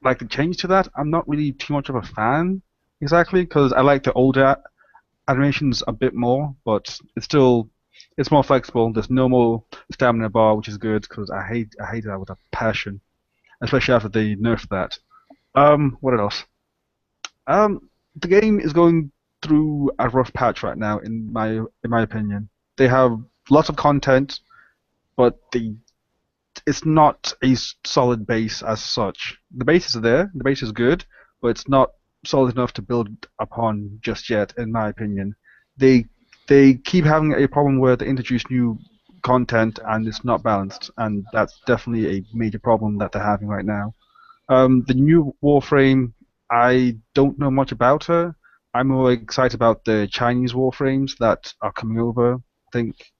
like the change to that. I'm not really too much of a fan exactly because I like the older animations a bit more, but it's more flexible. There's no more stamina bar, which is good because I hate that with a passion, especially after they nerfed that. What else? The game is going through a rough patch right now, in my opinion. They have lots of content, but it's not a solid base as such. The base is there, the base is good, but it's not solid enough to build upon just yet, in my opinion. They they keep having a problem where they introduce new content and it's not balanced, and that's definitely a major problem that they're having right now. The new Warframe, I don't know much about her. I'm more excited about the Chinese Warframes that are coming over. I think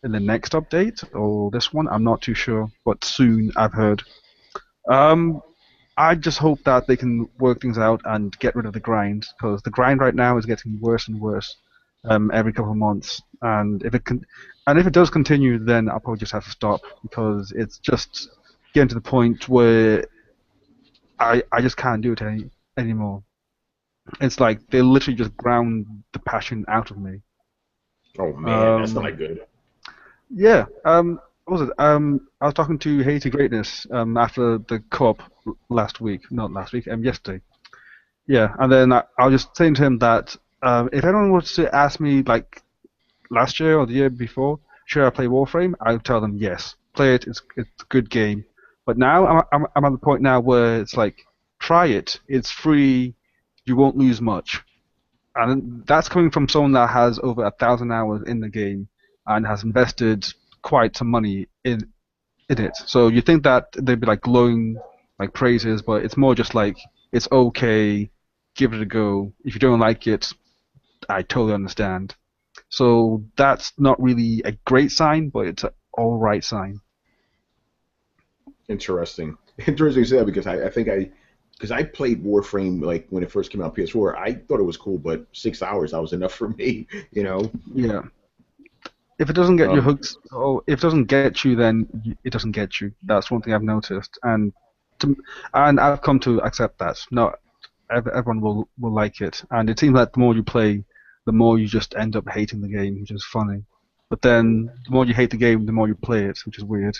in the next update or this one, I'm not too sure, but soon I've heard. Um, I just hope that they can work things out and get rid of the grind, because the grind right now is getting worse and worse every couple of months. And if it does continue, then I'll probably just have to stop because it's just getting to the point where I just can't do it anymore. It's like they literally just ground the passion out of me. Oh man, that's Um, not good. yeah. What was it? I was talking to Haiti Greatness after the cup last week, not last week, yesterday. Yeah, and then I was just saying to him that if anyone was to ask me like last year or the year before, should I play Warframe? I would tell them yes, play it. It's a good game. But now I'm at the point now where it's like try it. It's free. You won't lose much. And that's coming from someone that has over 1,000 hours in the game and has invested quite some money in it. So you think that they'd be like glowing like praises, but it's more just like it's okay, give it a go. If you don't like it, I totally understand. So that's not really a great sign, but it's an all right sign. Interesting. Interesting you say that because I think because I played Warframe like when it first came out on PS4. I thought it was cool, but 6 hours that was enough for me. You know. Yeah. If it doesn't get you Um, hooked, or if it doesn't get you, then it doesn't get you. That's one thing I've noticed, to, and I've come to accept that. No, everyone will like it, and it seems like the more you play, the more you just end up hating the game, which is funny. But then the more you hate the game, the more you play it, which is weird.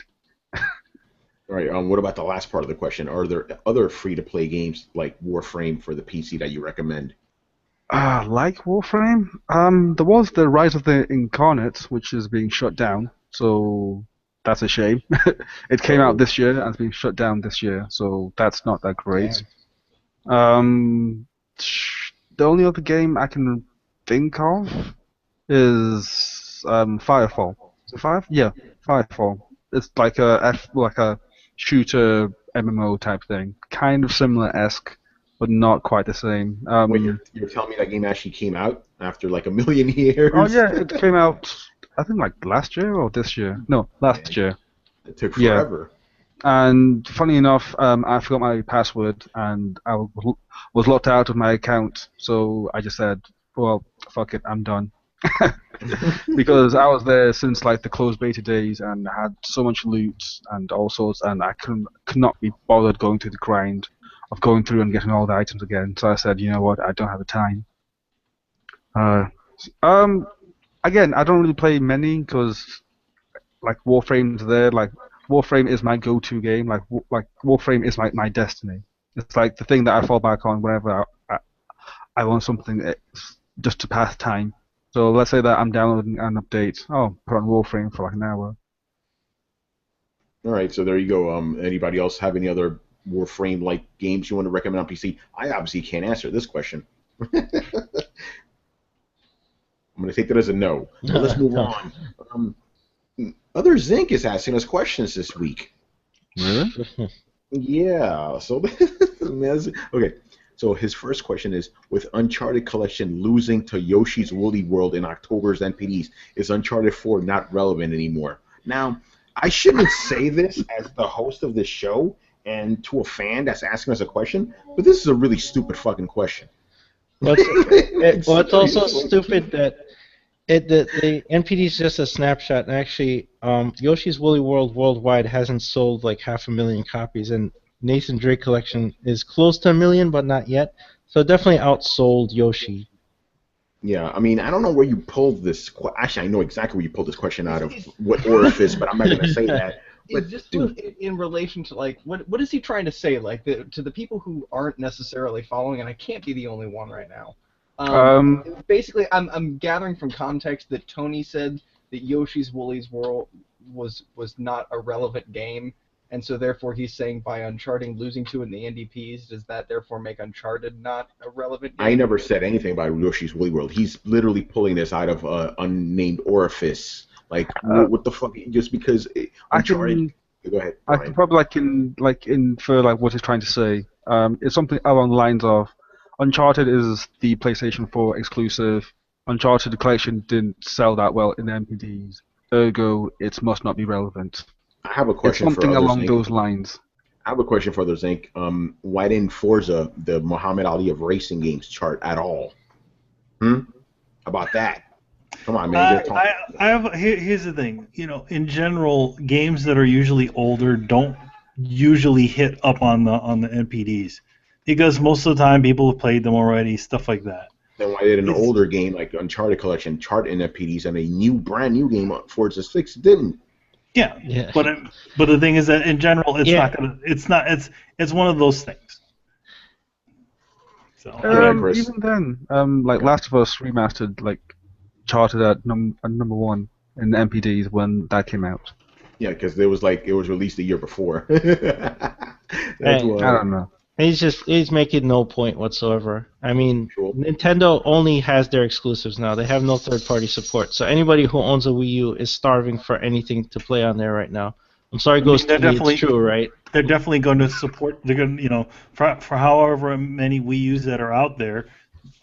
all right. What about the last part of the question? Are there other free-to-play games like Warframe for the PC that you recommend? Like Warframe, there was the Rise of the Incarnate, which is being shut down, so that's a shame. It came out Oh, this year and it's being shut down this year, so that's not that great. Damn. The only other game I can think of is is Firefall. Is it Fire? Yeah, Firefall. It's like a shooter MMO type thing, kind of similar-esque, but not quite the same. Wait, you're telling me that game actually came out after like a million years? Oh yeah, it came out I think like last year or this year. No, last year. It took Yeah. forever. And funny enough, I forgot my password and I was locked out of my account. So I just said, "Well, fuck it, I'm done." Because I was there since like the closed beta days and I had so much loot and all sorts, and I could not be bothered going through the grind of going through and getting all the items again. So I said, you know what, I don't have the time. Again, I don't really play many because like Warframe's there. Like Warframe is my go-to game. Like Warframe is my destiny. It's like the thing that I fall back on whenever I want something just to pass time. So let's say that I'm downloading an update. Oh, put on Warframe for like an hour. All right, so there you go. Anybody else have any other Warframe-like games you want to recommend on PC? I obviously can't answer this question. I'm going to take that as a no. But let's move on. Other Zinc is asking us questions this week. Really? Yeah. So okay. So his first question is: with Uncharted Collection losing to Yoshi's Woolly World in October's NPDs, is Uncharted 4 not relevant anymore? Now, I shouldn't say this as the host of this show and to a fan that's asking us a question, but this is a really stupid fucking question. It's also stupid that the NPD is just a snapshot, and actually, Yoshi's Woolly World worldwide hasn't sold like 500,000 copies, and Nathan Drake Collection is close to 1 million, but not yet. So it definitely outsold Yoshi. Yeah, I mean, I don't know where you pulled this. Actually, I know exactly where you pulled this question out of, what orifice, but I'm not going to say that. But just in relation to like what is he trying to say? Like to the people who aren't necessarily following, and I can't be the only one right now. Basically, I'm gathering from context that Tony said that Yoshi's Woolly's World was not a relevant game, and so therefore he's saying by Uncharted losing to it in the NDPs, does that therefore make Uncharted not a relevant game? I never said anything about Yoshi's Woolly World. He's literally pulling this out of unnamed orifice. Like, what the fuck? Just because Uncharted. Go ahead. I can probably infer like what he's trying to say. It's something along the lines of Uncharted is the PlayStation 4 exclusive. Uncharted Collection didn't sell that well in the NPDs. Ergo, it must not be relevant. I have a question it's something for along those lines. I have a question for others, Inc. Why didn't Forza, the Muhammad Ali of racing games, chart at all? About that? Come on, man. Here's the thing. You know, in general, games that are usually older don't usually hit up on the NPDs because most of the time people have played them already, stuff like that. Then why did an older game like Uncharted Collection chart in NPDs and a brand new game, Forza 6, didn't? Yeah. But the thing is that in general, it's not gonna. It's one of those things. So even then, like Last of Us Remastered, like charted at number 1 in the NPDs when that came out. Yeah, because it was released a year before. I don't know. He's making no point whatsoever. I mean, Nintendo only has their exclusives now. They have no third-party support. So anybody who owns a Wii U is starving for anything to play on there right now. I'm sorry, it's true, right? They're definitely going to support. They're going to, for however many Wii U's that are out there.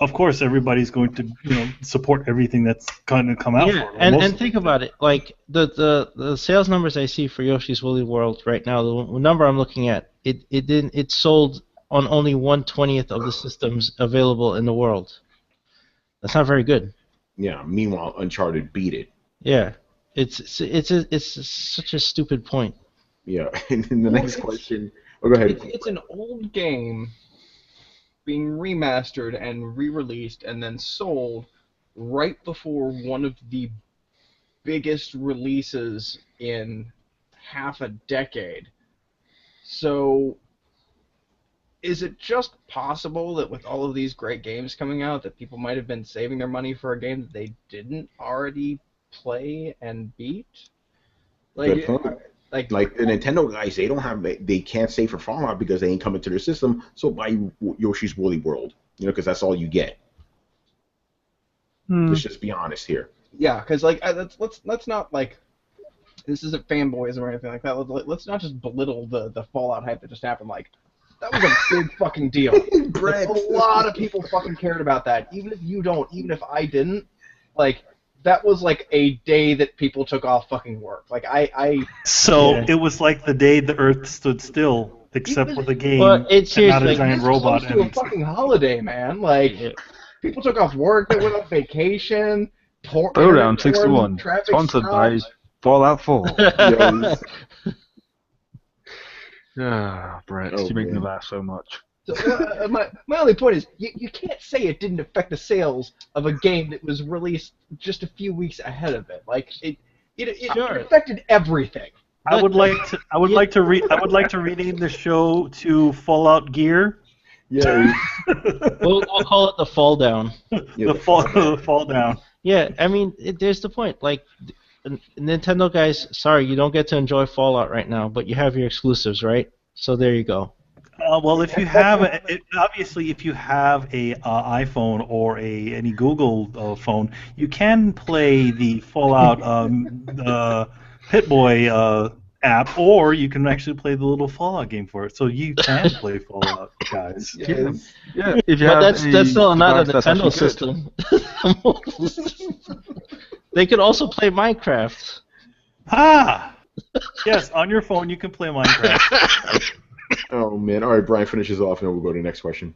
Of course, everybody's going to, support everything that's going to come out. Yeah, and think about it. Like the sales numbers I see for Yoshi's Woolly World right now, the number I'm looking at, it sold on only 1/20th of the systems available in the world. That's not very good. Yeah. Meanwhile, Uncharted beat it. Yeah, it's such a stupid point. Yeah. And the next question. Oh, go ahead. It's an old game being remastered and re-released and then sold right before one of the biggest releases in half a decade. So is it just possible that with all of these great games coming out that people might have been saving their money for a game that they didn't already play and beat? Like the Nintendo guys, they can't save for Fallout because they ain't coming to their system. So buy Yoshi's Woolly World, because that's all you get. Let's just be honest here. Yeah, because like let's not like this isn't fanboyism or anything like that. Let's not just belittle the Fallout hype that just happened. Like that was a big fucking deal. Like, a lot of people fucking cared about that. Even if you don't, even if I didn't, like that was like a day that people took off fucking work. Like So Yeah. it was like the day the Earth stood still, except Even- for the game, Well, it's and not seriously a like giant This robot. close to a And fucking holiday, man. Like yeah. people took off work, they went on vacation, Throwdown internet porn, 61, traffic sponsored by stops. Fallout 4. Yo, Yeah, Brett, Oh, you make me man. laugh so much. So, my only point is, you can't say it didn't affect the sales of a game that was released just a few weeks ahead of it. Like it Sure. affected everything. I would like to rename the show to Fallout Gear. yeah, We'll call it the fall down. yeah, The fall down. Yeah, I mean, there's the point. Like, Nintendo guys, sorry, you don't get to enjoy Fallout right now, but you have your exclusives, right? So there you go. Well, if you have obviously if you have a iPhone or any Google phone, you can play the Fallout Hit-Boy app, or you can actually play the little Fallout game for it. So you can play Fallout, guys. yes. Yeah, if you But have that's still not a device that's Nintendo actually good. system. They could also play Minecraft. Ah, yes, on your phone you can play Minecraft. Oh man. All right, Brian finishes off, and then we'll go to the next question.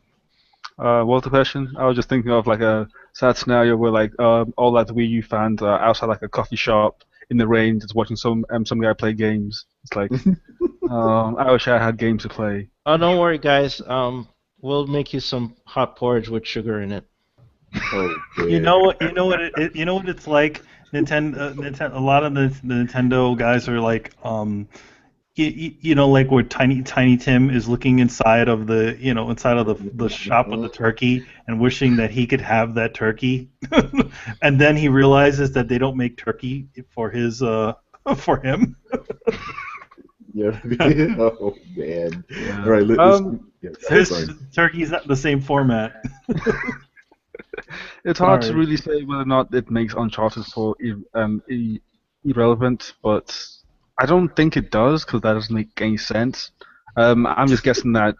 What's the question? I was just thinking of like a sad scenario where like all like the Wii U fans are outside like a coffee shop in the rain, just watching some guy play games. It's like, I wish I had games to play. Oh, don't worry, guys. We'll make you some hot porridge with sugar in it. Oh, You know what? You know what it's like. Nintendo. A lot of the Nintendo guys are like, you know, like where Tiny Tim is looking inside of the shop with the turkey and wishing that he could have that turkey, and then he realizes that they don't make turkey for his for him. Yeah. Oh man. Yeah. All right. His Sorry. turkey's not the same format. It's hard Sorry. to really say whether or not it makes Uncharted 4 irrelevant, but I don't think it does because that doesn't make any sense. I'm just guessing that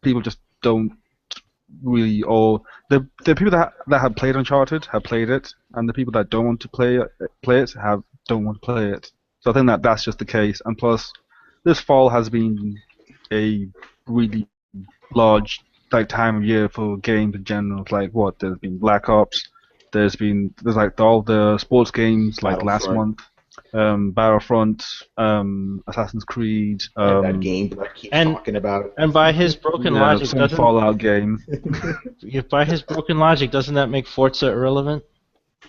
people just don't really, or the people that have played Uncharted have played it, and the people that don't want to play it don't want to play it. So I think that that's just the case. And plus, this fall has been a really large like time of year for games in general. It's like what there's been Black Ops, there's like all the sports games like last month, Battlefront, Assassin's Creed, That game Brett keeps and- talking about. And by his broken logic, some doesn't Fallout game. doesn't that make Forza irrelevant?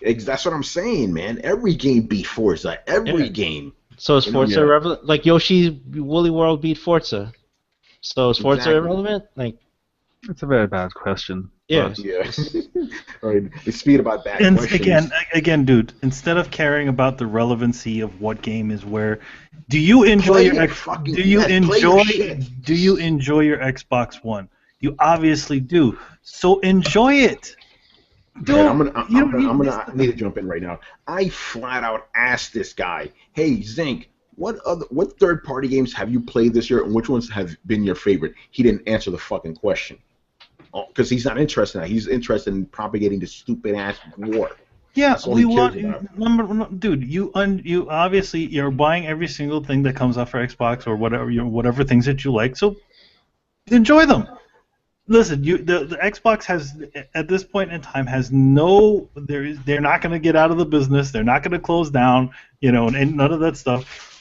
That's what I'm saying, man. Every game beat Forza. Every Yeah. game. So is You know, Forza yeah. irrelevant? Like Yoshi Woolly World beat Forza. So is Forza Exactly. irrelevant? Like, It's a very bad question. yeah. but- Yeah. All right. Speaking about bad And questions. again, dude. Instead of caring about the relevancy of what game is where, do you enjoy Play your your ex- fucking- do you yes, play enjoy your shit. do you enjoy your Xbox One? You obviously do. So enjoy it. Alright, Don't- I need to jump in right now. I flat out asked this guy, "Hey, Zink, what third-party games have you played this year, and which ones have been your favorite?" He didn't answer the fucking question because he's not interested in that. He's interested in propagating this stupid-ass war. Yeah, That's all we he cares want. about. Dude, you obviously you're buying every single thing that comes out for Xbox or whatever things that you like. So enjoy them. Listen, the Xbox has at this point in time has they're not going to get out of the business. They're not going to close down. And none of that stuff.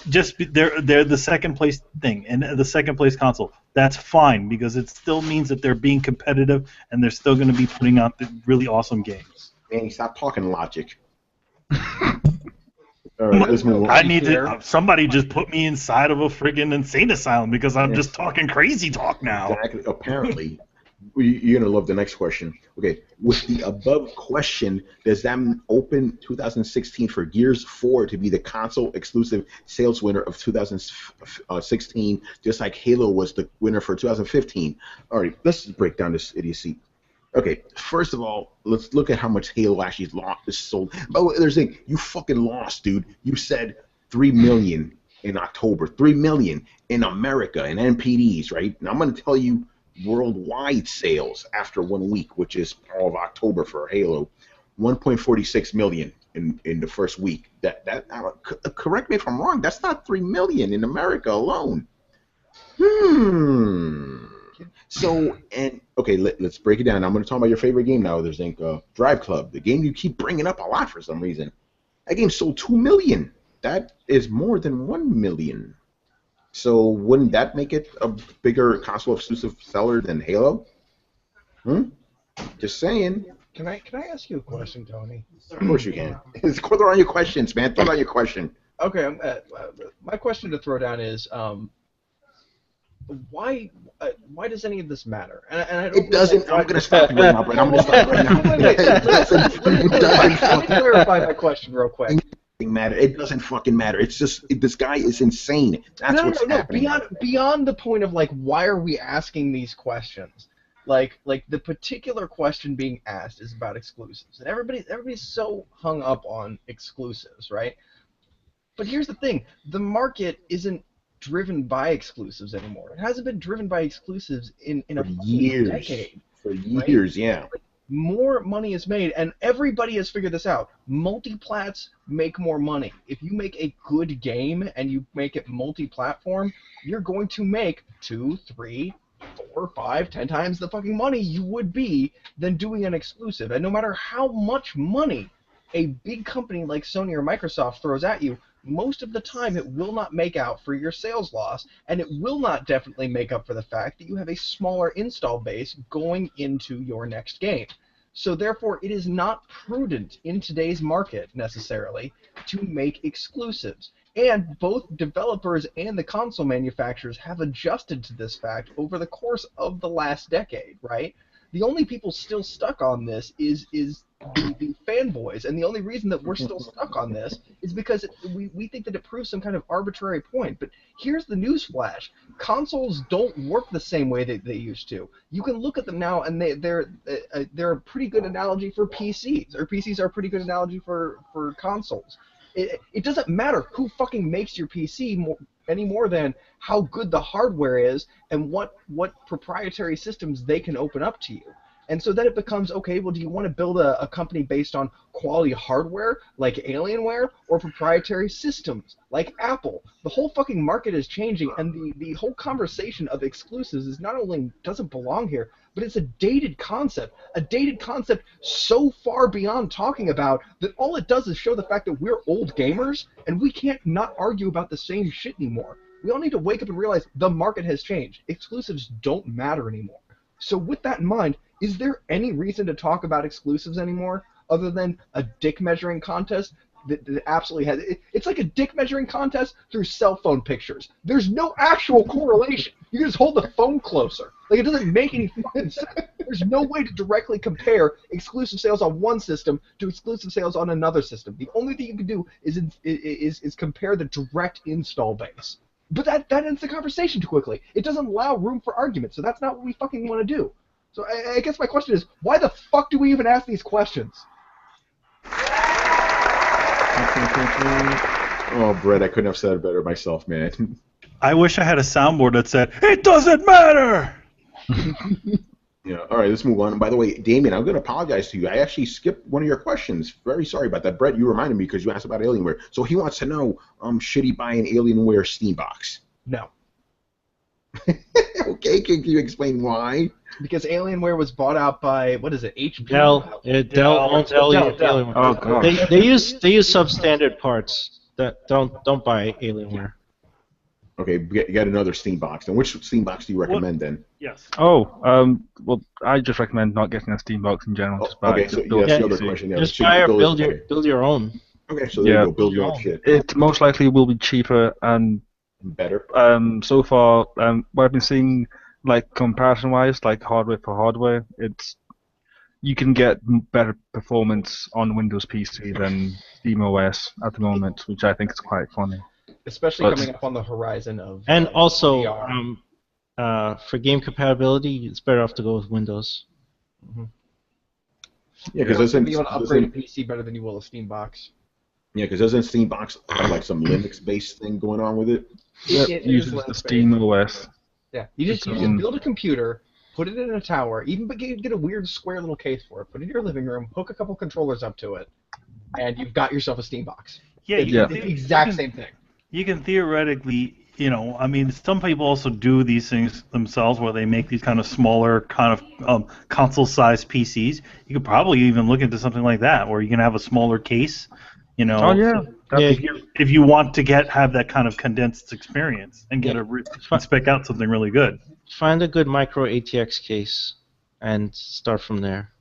They're the second place thing and the second place console. That's fine because it still means that they're being competitive and they're still going to be putting out the really awesome games. Manny, stop talking logic. All right, let's move on. I need to. Somebody just put me inside of a friggin' insane asylum because I'm just talking crazy talk now. Exactly. Apparently, you're gonna love the next question. Okay, with the above question, does that open 2016 for Gears 4 to be the console exclusive sales winner of 2016, just like Halo was the winner for 2015? All right, let's just break down this idiocy. Okay, first of all, let's look at how much Halo actually is sold. By the way, they're saying you fucking lost, dude. You said 3 million in October, 3 million in America and NPDs, right? Now I'm going to tell you worldwide sales after 1 week, which is all of October for Halo, 1.46 million in the first week. Correct me if I'm wrong. That's not 3 million in America alone. So, and okay, let's break it down. I'm going to talk about your favorite game now. There's Drive Club, the game you keep bringing up a lot for some reason. That game sold 2 million. That is more than 1 million. So wouldn't that make it a bigger console exclusive seller than Halo? Just saying. Can I ask you a question, Tony? Of course you can. Throw down your questions, man. Throw down your question. Okay, my question to throw down is, why does any of this matter? And I don't it doesn't. I'm going to stop you right now, Brett. I'm going to stop right now. Let me clarify my question real quick. Matter. It doesn't fucking matter. It's just this guy is insane. That's what's happening. Beyond the point of like, why are we asking these questions? Like the particular question being asked is about exclusives, and everybody's so hung up on exclusives, right? But here's the thing: the market isn't driven by exclusives anymore. It hasn't been driven by exclusives in a decade. For years, right? Yeah. More money is made, and everybody has figured this out. Multiplats make more money. If you make a good game and you make it multi-platform, you're going to make 2, 3, 4, 5, 10 times the fucking money you would be than doing an exclusive. And no matter how much money a big company like Sony or Microsoft throws at you, most of the time it will not make out for your sales loss, and it will not definitely make up for the fact that you have a smaller install base going into your next game. So therefore, it is not prudent in today's market, necessarily, to make exclusives. And both developers and the console manufacturers have adjusted to this fact over the course of the last decade, right? The only people still stuck on this is the fanboys, and the only reason that we're still stuck on this is because we think that it proves some kind of arbitrary point. But here's the newsflash: consoles don't work the same way that they used to. You can look at them now, and they're a pretty good analogy for PCs, or PCs are a pretty good analogy for consoles. It doesn't matter who fucking makes your PC any more than how good the hardware is and what proprietary systems they can open up to you. And so then it becomes, okay, well, do you want to build a company based on quality hardware like Alienware or proprietary systems like Apple? The whole fucking market is changing, and the whole conversation of exclusives is not only doesn't belong here, but it's a dated concept so far beyond talking about that all it does is show the fact that we're old gamers and we can't not argue about the same shit anymore. We all need to wake up and realize the market has changed. Exclusives don't matter anymore. So with that in mind, is there any reason to talk about exclusives anymore other than a dick measuring contest that absolutely has... It's like a dick measuring contest through cell phone pictures. There's no actual correlation. You can just hold the phone closer. Like, it doesn't make any fucking sense. There's no way to directly compare exclusive sales on one system to exclusive sales on another system. The only thing you can do is compare the direct install base. But that ends the conversation too quickly. It doesn't allow room for argument, so that's not what we fucking want to do. So I guess my question is, why the fuck do we even ask these questions? Oh, Brett, I couldn't have said it better myself, man. I wish I had a soundboard that said, "It doesn't matter!" Yeah, all right, let's move on. And by the way, Damien, I'm going to apologize to you. I actually skipped one of your questions. Very sorry about that. Brett, you reminded me because you asked about Alienware. So he wants to know, should he buy an Alienware Steambox? No. Okay, can you explain why? Because Alienware was bought out by, what is it, HP? Dell owns Alienware. Oh, God. They use substandard parts. Don't buy Alienware. Okay, you got another Steambox. And which Steambox do you recommend then? Yes. Oh, well, I just recommend not getting a Steambox in general. Just buy okay, so that's the other question. Yeah, just buy or build your own. Okay, so there you go, build your own shit. It most likely will be cheaper and better. So far, what I've been seeing, like comparison-wise, like hardware for hardware, you can get better performance on Windows PC than SteamOS at the moment, which I think is quite funny. Especially coming up on the horizon of. And also, VR. for game compatibility, it's better off to go with Windows. Mm-hmm. Yeah, because You'll doesn't be able to upgrade a PC better than you will a Steambox. yeah, because doesn't Steambox have like some Linux-based thing going on with it? Yep, It uses is the Linux-based. Steam OS. Yeah, you just build a computer, put it in a tower, even get a weird square little case for it, put it in your living room, hook a couple controllers up to it, and you've got yourself a Steambox. Yeah, It's the exact same thing. You can theoretically, I mean, some people also do these things themselves where they make these kind of smaller, kind of console-sized PCs. You could probably even look into something like that, where you can have a smaller case, Oh yeah. if you want to have that kind of condensed experience and get and spec out something really good. Find a good micro ATX case and start from there.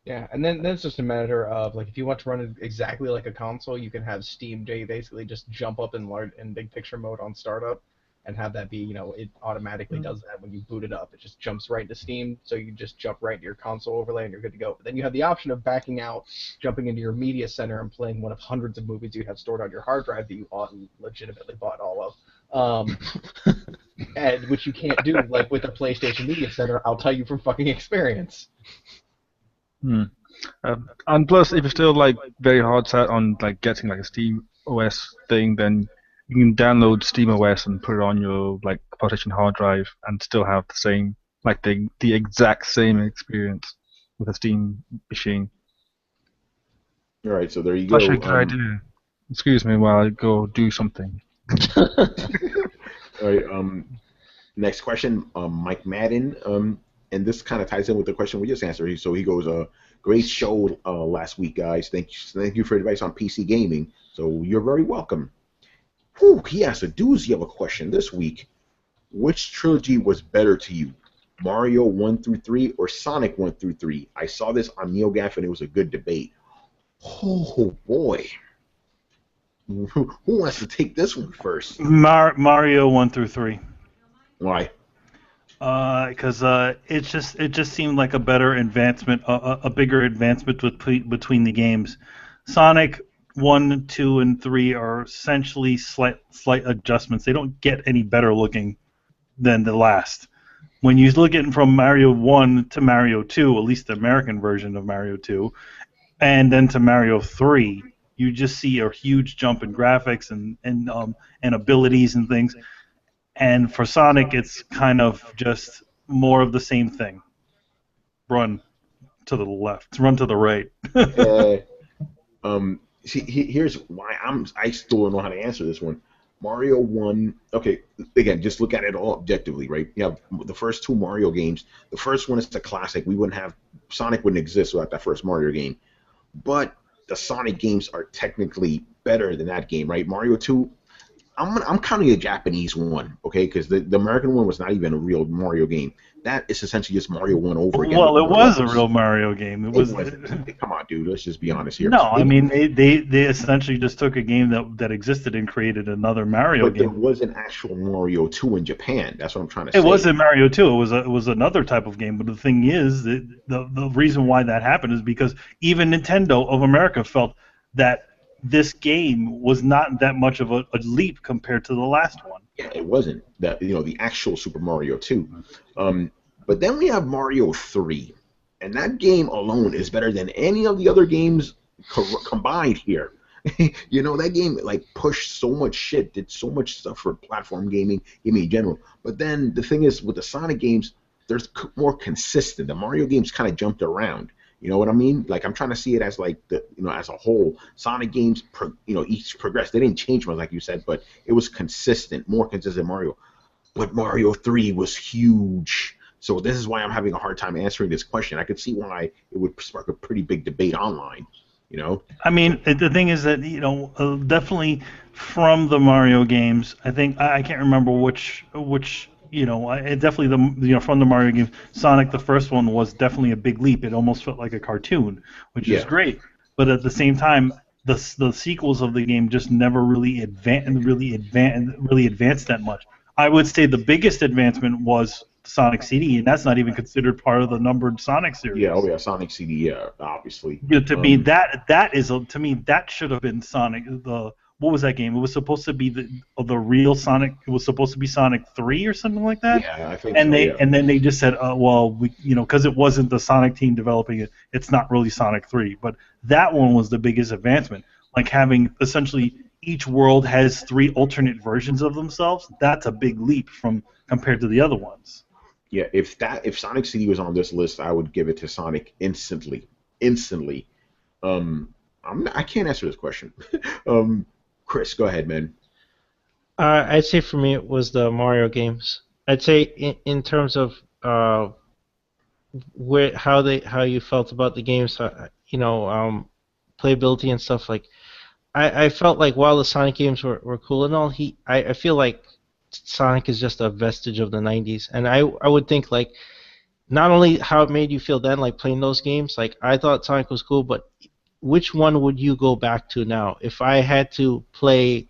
Yeah, and then it's just a matter of, like, if you want to run it exactly like a console, you can have Steam basically just jump up in big picture mode on startup and have that be, it automatically does that when you boot it up. It just jumps right into Steam, so you just jump right into your console overlay and you're good to go. But then you have the option of backing out, jumping into your media center and playing one of hundreds of movies you have stored on your hard drive that you legitimately bought all of. And which you can't do, like, with a PlayStation Media Center, I'll tell you from fucking experience. And plus, if you're still like very hard set on like getting like a Steam OS thing, then you can download Steam OS and put it on your like partition hard drive and still have the same, like the exact same experience with a Steam machine. All right, so there you go. Actually, good idea. Excuse me while I go do something. All right. Next question, Mike Madden. And this kind of ties in with the question we just answered. So he goes, great show last week, guys. Thank you for advice on PC gaming. So you're very welcome. Whew, he asked a doozy of a question this week. Which trilogy was better to you, Mario 1 through 3 or Sonic 1 through 3? I saw this on NeoGAF and it was a good debate. Oh boy. Who wants to take this one first? Mario 1 through 3. Why? Because it just seemed like a better advancement, a bigger advancement between the games. Sonic 1, 2, and 3 are essentially slight adjustments. They don't get any better looking than the last. When you look at it from Mario 1 to Mario 2, at least the American version of Mario 2, and then to Mario 3, you just see a huge jump in graphics and abilities and things. And for Sonic, it's kind of just more of the same thing. Run to the left, run to the right. See, here's why I still don't know how to answer this one. Mario 1, okay, again, just look at it all objectively, right? You have the first two Mario games. The first one is a classic. Sonic wouldn't exist without that first Mario game. But the Sonic games are technically better than that game, right? Mario 2, I'm counting the Japanese one, okay? Because the American one was not even a real Mario game. That is essentially just Mario 1 over again. Well, it was a real Mario game. It was. Come on, dude. Let's just be honest here. No, I mean they essentially just took a game that existed and created another Mario game. But there was an actual Mario 2 in Japan. That's what I'm trying to say. It wasn't Mario 2. It was another type of game. But the thing is, the reason why that happened is because even Nintendo of America felt that this game was not that much of a leap compared to the last one. Yeah, it wasn't. The actual Super Mario 2. But then we have Mario 3, and that game alone is better than any of the other games combined here. That game pushed so much shit, did so much stuff for platform gaming in general. But then the thing is, with the Sonic games, they're more consistent. The Mario games kind of jumped around. You know what I mean? I'm trying to see it as as a whole. Sonic games, each progressed. They didn't change much, like you said, but it was consistent, more consistent Mario. But Mario 3 was huge. So this is why I'm having a hard time answering this question. I could see why it would spark a pretty big debate online. I mean, the thing is that definitely from the Mario games, I think I can't remember which. Definitely from the Mario games, Sonic the first one was definitely a big leap. It almost felt like a cartoon, which is great. But at the same time, the sequels of the game just never really advanced that much. I would say the biggest advancement was Sonic CD, and that's not even considered part of the numbered Sonic series. Yeah, Sonic CD, obviously. To me, that should have been Sonic, the what was that game? It was supposed to be the real Sonic. It was supposed to be Sonic 3 or something like that. Yeah, I think And so. they and then they just said, well, we, because it wasn't the Sonic team developing it, it's not really Sonic 3. But that one was the biggest advancement, like having essentially each world has 3 alternate versions of themselves. That's a big leap from compared to the other ones. Yeah, if Sonic City was on this list, I would give it to Sonic instantly. Instantly. I can't answer this question. Chris, go ahead, man. I'd say for me it was the Mario games. I'd say in terms of how you felt about the games, playability and stuff. Like I felt like while the Sonic games were cool and all, I feel like Sonic is just a vestige of the '90s, and I would think like not only how it made you feel then, like playing those games. Like I thought Sonic was cool, but which one would you go back to now? If I had to play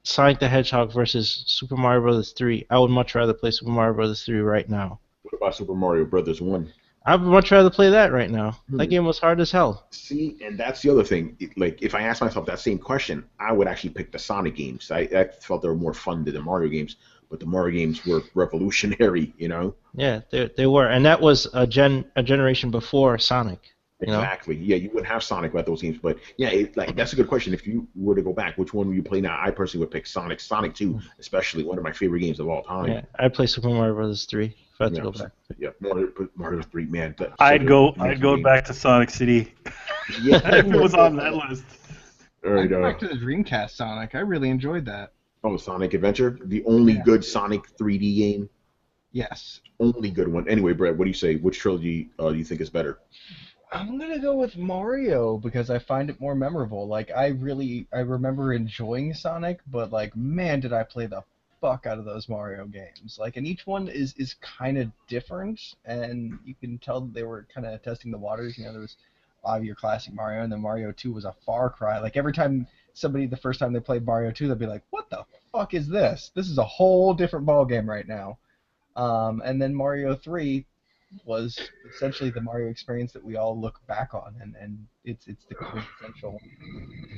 Sonic the Hedgehog versus Super Mario Bros. 3, I would much rather play Super Mario Bros. 3 right now. What about Super Mario Brothers 1? I would much rather play that right now. That game was hard as hell. See, and that's the other thing. Like, if I asked myself that same question, I would actually pick the Sonic games. I felt they were more fun than the Mario games, but the Mario games were revolutionary, Yeah, they were, and that was a generation before Sonic. Exactly. Yeah, you wouldn't have Sonic without those games. But yeah, that's a good question. If you were to go back, which one would you play now? I personally would pick Sonic. Sonic 2, especially one of my favorite games of all time. Yeah, I'd play Super Mario Bros. 3 if I had to go back. Yeah, Mario 3, man. I'd go back to Sonic City. Yeah, if it was on that list. All right, I'd go back to the Dreamcast Sonic. I really enjoyed that. Oh, Sonic Adventure, the only good Sonic 3D game. Yes. Only good one. Anyway, Brett, what do you say? Which trilogy do you think is better? I'm gonna go with Mario because I find it more memorable. Like I remember enjoying Sonic, but like man, did I play the fuck out of those Mario games. Like, and each one is kind of different, and you can tell that they were kind of testing the waters. There was your classic Mario, and then Mario 2 was a far cry. Like every time the first time they played Mario 2, they'd be like, "What the fuck is this? This is a whole different ball game right now." And then Mario 3 was essentially the Mario experience that we all look back on, and it's the quintessential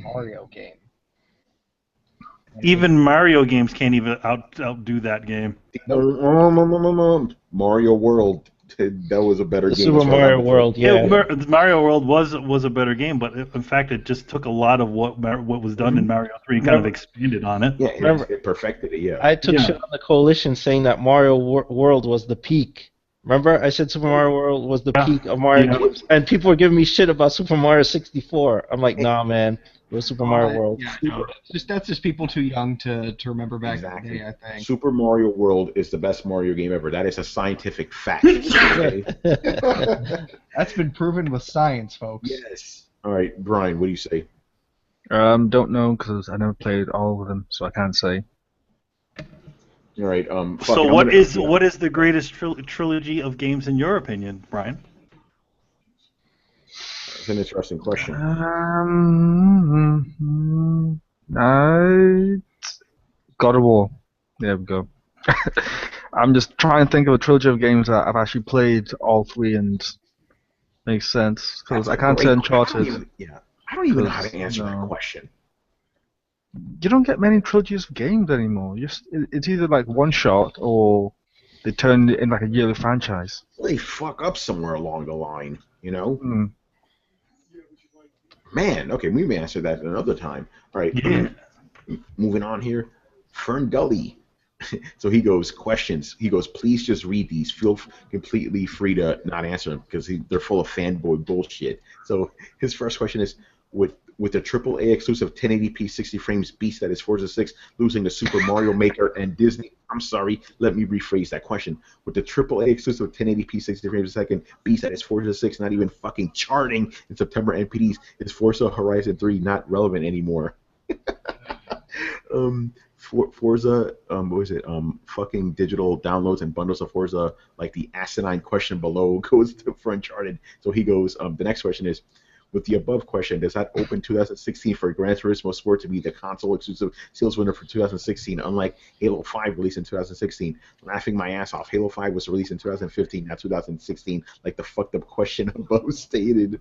Mario game. Even Mario games can't even outdo that game. Mario World, that was a better game. Super Mario World, yeah. Mario World was a better game, but in fact, it just took a lot of what was done in Mario 3 and kind of expanded on it. Yeah, it perfected it. Yeah. I took shit on the Coalition saying that Mario World was the peak. Remember, I said Super Mario World was the peak of Mario games, and people were giving me shit about Super Mario 64. I'm like, nah, man, it was Super Mario World. Yeah, no, that's just people too young to remember back in the day, I think. Super Mario World is the best Mario game ever. That is a scientific fact. Okay? That's been proven with science, folks. Yes. All right, Brian, what do you say? Don't know because I never played all of them, so I can't say. All right. So what is the greatest trilogy of games in your opinion, Brian? That's an interesting question. God of War. There we go. I'm just trying to think of a trilogy of games that I've actually played all three and makes sense because I can't say Uncharted. I don't even know how to answer that question. You don't get many trilogies of games anymore. It's either like one shot or they turn it in like a yearly franchise. They fuck up somewhere along the line, Man, okay, we may answer that another time. All right, moving on here. Fern Gully. So he goes, questions. He goes, please just read these. Feel completely free to not answer them because they're full of fanboy bullshit. So his first question is, with the AAA exclusive 1080p 60 frames beast that is Forza 6 losing to Super Mario Maker and Disney. I'm sorry, let me rephrase that question. With the AAA exclusive 1080p 60 frames a second beast that is Forza 6 not even fucking charting in September NPDs, is Forza Horizon 3 not relevant anymore? Forza, what is it? Fucking digital downloads and bundles of Forza, like the asinine question below goes for Uncharted. So he goes, the next question is, with the above question, does that open 2016 for Gran Turismo Sport to be the console exclusive sales winner for 2016, unlike Halo 5 released in 2016? Laughing my ass off. Halo 5 was released in 2015, not 2016, like the fucked up question above stated.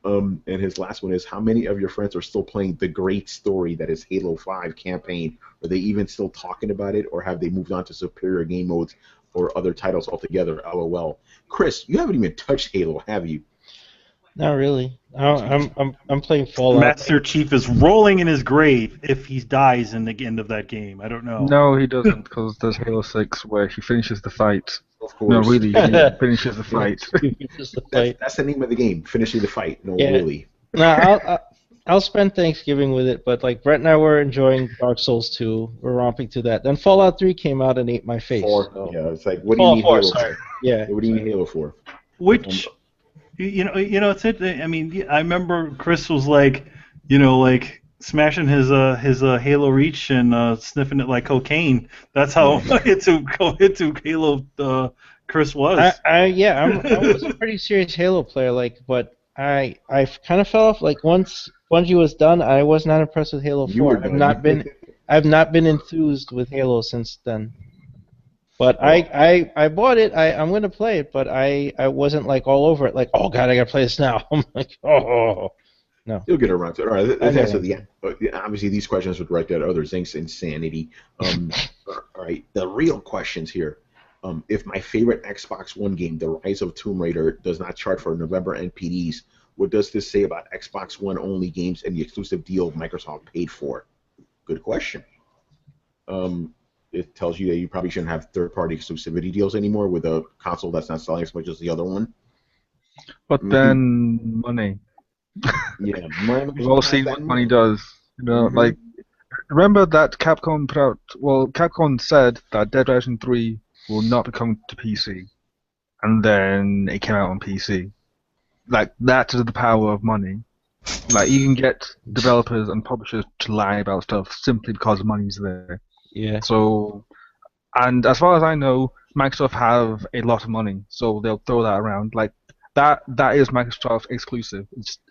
And his last one is, how many of your friends are still playing the great story that is Halo 5 campaign? Are they even still talking about it, or have they moved on to superior game modes or other titles altogether? LOL. Chris, you haven't even touched Halo, have you? Not really. I'm playing Fallout. Master Chief is rolling in his grave if he dies in the end of that game. I don't know. No, he doesn't, because there's Halo 6 where he finishes the fight. Of course. No, really, he finishes the fight. That's the name of the game, finishing the fight. No, Yeah. really. No, I'll spend Thanksgiving with it, but like Brett and I were enjoying Dark Souls 2. We're romping to that. Then Fallout 3 came out and ate my face. 4. So. Yeah, it's like, what do you need Halo sorry. for? Yeah. What do you need Halo for? Which, you know, it's it. I mean, I remember Chris was like, you know, like smashing his Halo Reach and sniffing it like cocaine. That's how into Halo Chris was. I was a pretty serious Halo player, like, but I kind of fell off. Like once Bungie was done, I was not impressed with Halo 4. You were done. I've not been enthused with Halo since then. But I bought it. I'm gonna play it, but I wasn't like all over it. Like, oh god, I gotta play this now. I'm like, oh no. You'll get around to it. All right, let's answer obviously these questions were directed at others. Thanks, insanity. All right, the real questions here. If my favorite Xbox One game, The Rise of Tomb Raider, does not chart for November NPDs, what does this say about Xbox One only games and the exclusive deal Microsoft paid for? Good question. It tells you that you probably shouldn't have third-party exclusivity deals anymore with a console that's not selling as much as the other one. But then money. Yeah, We've all seen what money does. You know, like, remember that Capcom put out. Well, Capcom said that Dead Rising 3 will not be coming to PC, and then it came out on PC. Like, that is the power of money. Like, you can get developers and publishers to lie about stuff simply because money's there. Yeah. So, and as far as I know, Microsoft have a lot of money, so they'll throw that around. Like, that is Microsoft exclusive.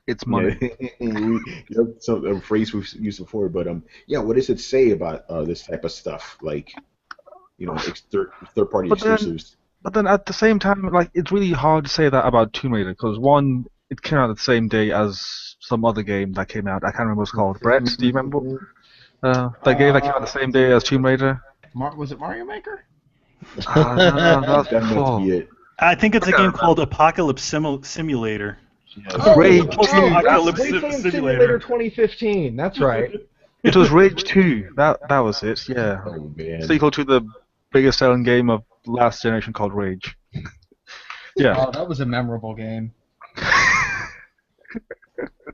It's money. Yeah. A phrase we've used before, but yeah, what does it say about this type of stuff? Like, you know, third-party exclusives. But then at the same time, like, it's really hard to say that about Tomb Raider, because one, it came out the same day as some other game that came out. I can't remember what it's called. Brett, do you remember? That game that came out the same day as Tomb Raider? Was it Mario Maker? No, that was That must before. be it. I think it's a game called Apocalypse Simulator. Yeah. Rage 2. Apocalypse Wasteland Simulator. Simulator 2015. That's right. It was Rage 2. That was it, yeah. Oh, man. Sequel to the biggest selling game of last generation called Rage. Yeah. Oh, that was a memorable game.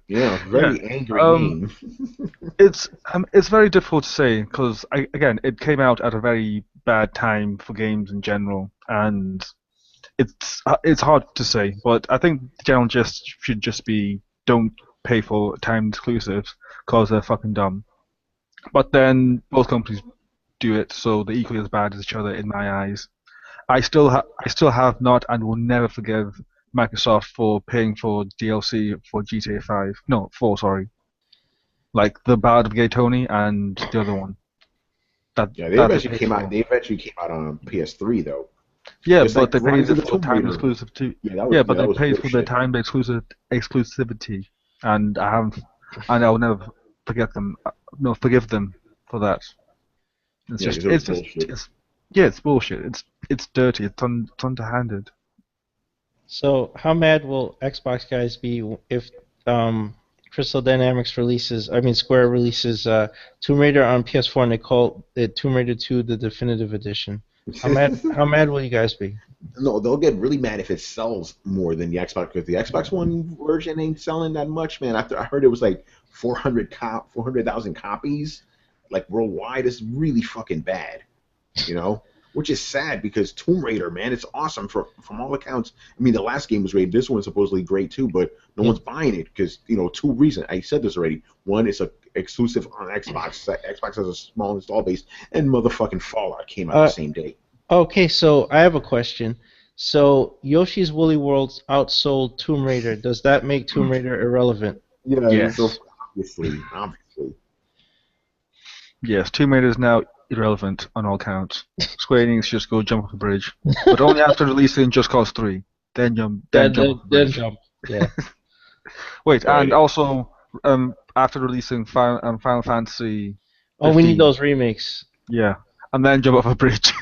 Yeah, very angry game. It's very difficult to say because again it came out at a very bad time for games in general, and it's hard to say. But I think the general gist should just be don't pay for timed exclusives because they're fucking dumb. But then both companies do it, so they're equally as bad as each other in my eyes. I still have not and will never forgive Microsoft for paying for DLC for GTA 5. No, 4, sorry. Like the Ballad of Gay Tony and the other one. Yeah, they eventually came out on PS3 though. Yeah, It's but like they paid Rise of for the the Tomb time Raider. exclusive too. Yeah, But they was paid for the bullshit. time exclusivity, and I'll never forgive them for that. It's Yeah, just 'cause it was bullshit. it's bullshit. It's dirty. It's underhanded. So how mad will Xbox guys be if Crystal Dynamics Square releases Tomb Raider on PS4 and they call it Tomb Raider 2 the definitive edition? How mad will you guys be? No, they'll get really mad if it sells more than the Xbox, because the Xbox One version ain't selling that much, man. After I heard it was like 400,000 copies, like worldwide. It's really fucking bad, you know. Which is sad because Tomb Raider, man, it's awesome from all accounts. I mean, the last game was great. This one's supposedly great too, but no one's buying it because, you know, two reasons. I said this already. One, it's a exclusive on Xbox. Xbox has a small install base, and motherfucking Fallout came out the same day. Okay, so I have a question. So Yoshi's Woolly World outsold Tomb Raider. Does that make Tomb Raider irrelevant? Yeah, Yes. so obviously. Yes, Tomb Raider is now irrelevant on all counts. Square Enix just go jump off the bridge, but only after releasing Just Cause 3. Then jump. Then jump. Yeah. Wait, Right. and also after releasing Final Fantasy. Oh, we need 15, those remakes. Yeah, and then jump off a bridge.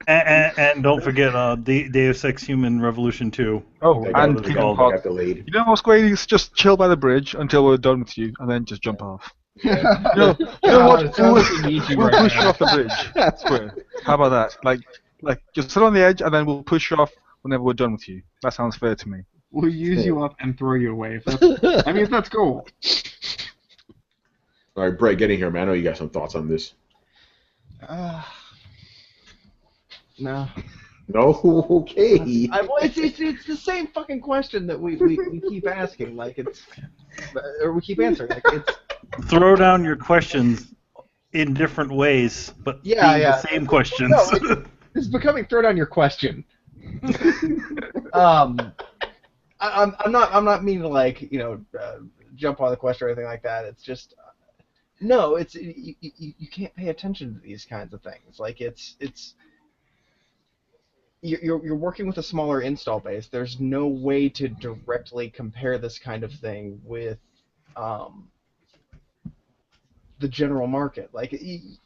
And don't forget Deus Ex Human Revolution 2. Oh, That and got, Kingdom that Hearts. got delayed. You know what, Square Enix, just chill by the bridge until we're done with you, and then just jump off. You know what? It sounds like we need you We'll right push you now. off the bridge, Square. How about that? Like just sit on the edge, and then we'll push you off whenever we're done with you. That sounds fair to me. We'll use you up and throw you away. If that's, I mean, if that's cool. All right, Brett, get in here, man. I know you got some thoughts on this. No. No? Okay. It's the same fucking question that we keep asking. Like or we keep answering. Like it's. Throw down your questions in different ways, but being the same questions. No, it's becoming throw down your question. I'm not meaning to like jump on the question or anything like that. It's just no. It's you can't pay attention to these kinds of things. Like you're working with a smaller install base. There's no way to directly compare this kind of thing with the general market. Like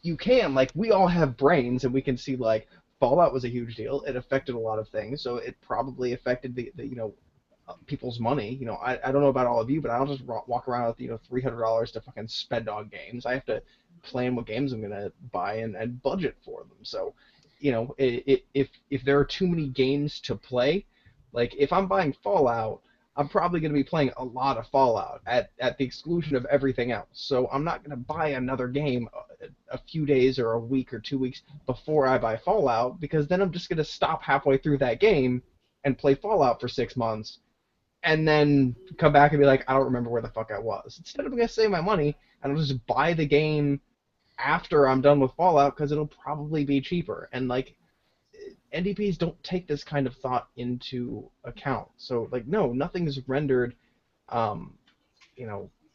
you can, like we all have brains and we can see like Fallout was a huge deal. It affected a lot of things, so it probably affected the people's money. I don't know about all of you, but I don't just walk around with $300 to fucking spend on games. I have to plan what games I'm gonna buy and budget for them. So if there are too many games to play, like if I'm buying Fallout, I'm probably going to be playing a lot of Fallout at the exclusion of everything else. So I'm not going to buy another game a few days or a week or 2 weeks before I buy Fallout, because then I'm just going to stop halfway through that game and play Fallout for 6 months and then come back and be like, I don't remember where the fuck I was. Instead, I'm going to save my money and I'll just buy the game after I'm done with Fallout because it'll probably be cheaper. And like NDPs don't take this kind of thought into account. So like no, nothing is rendered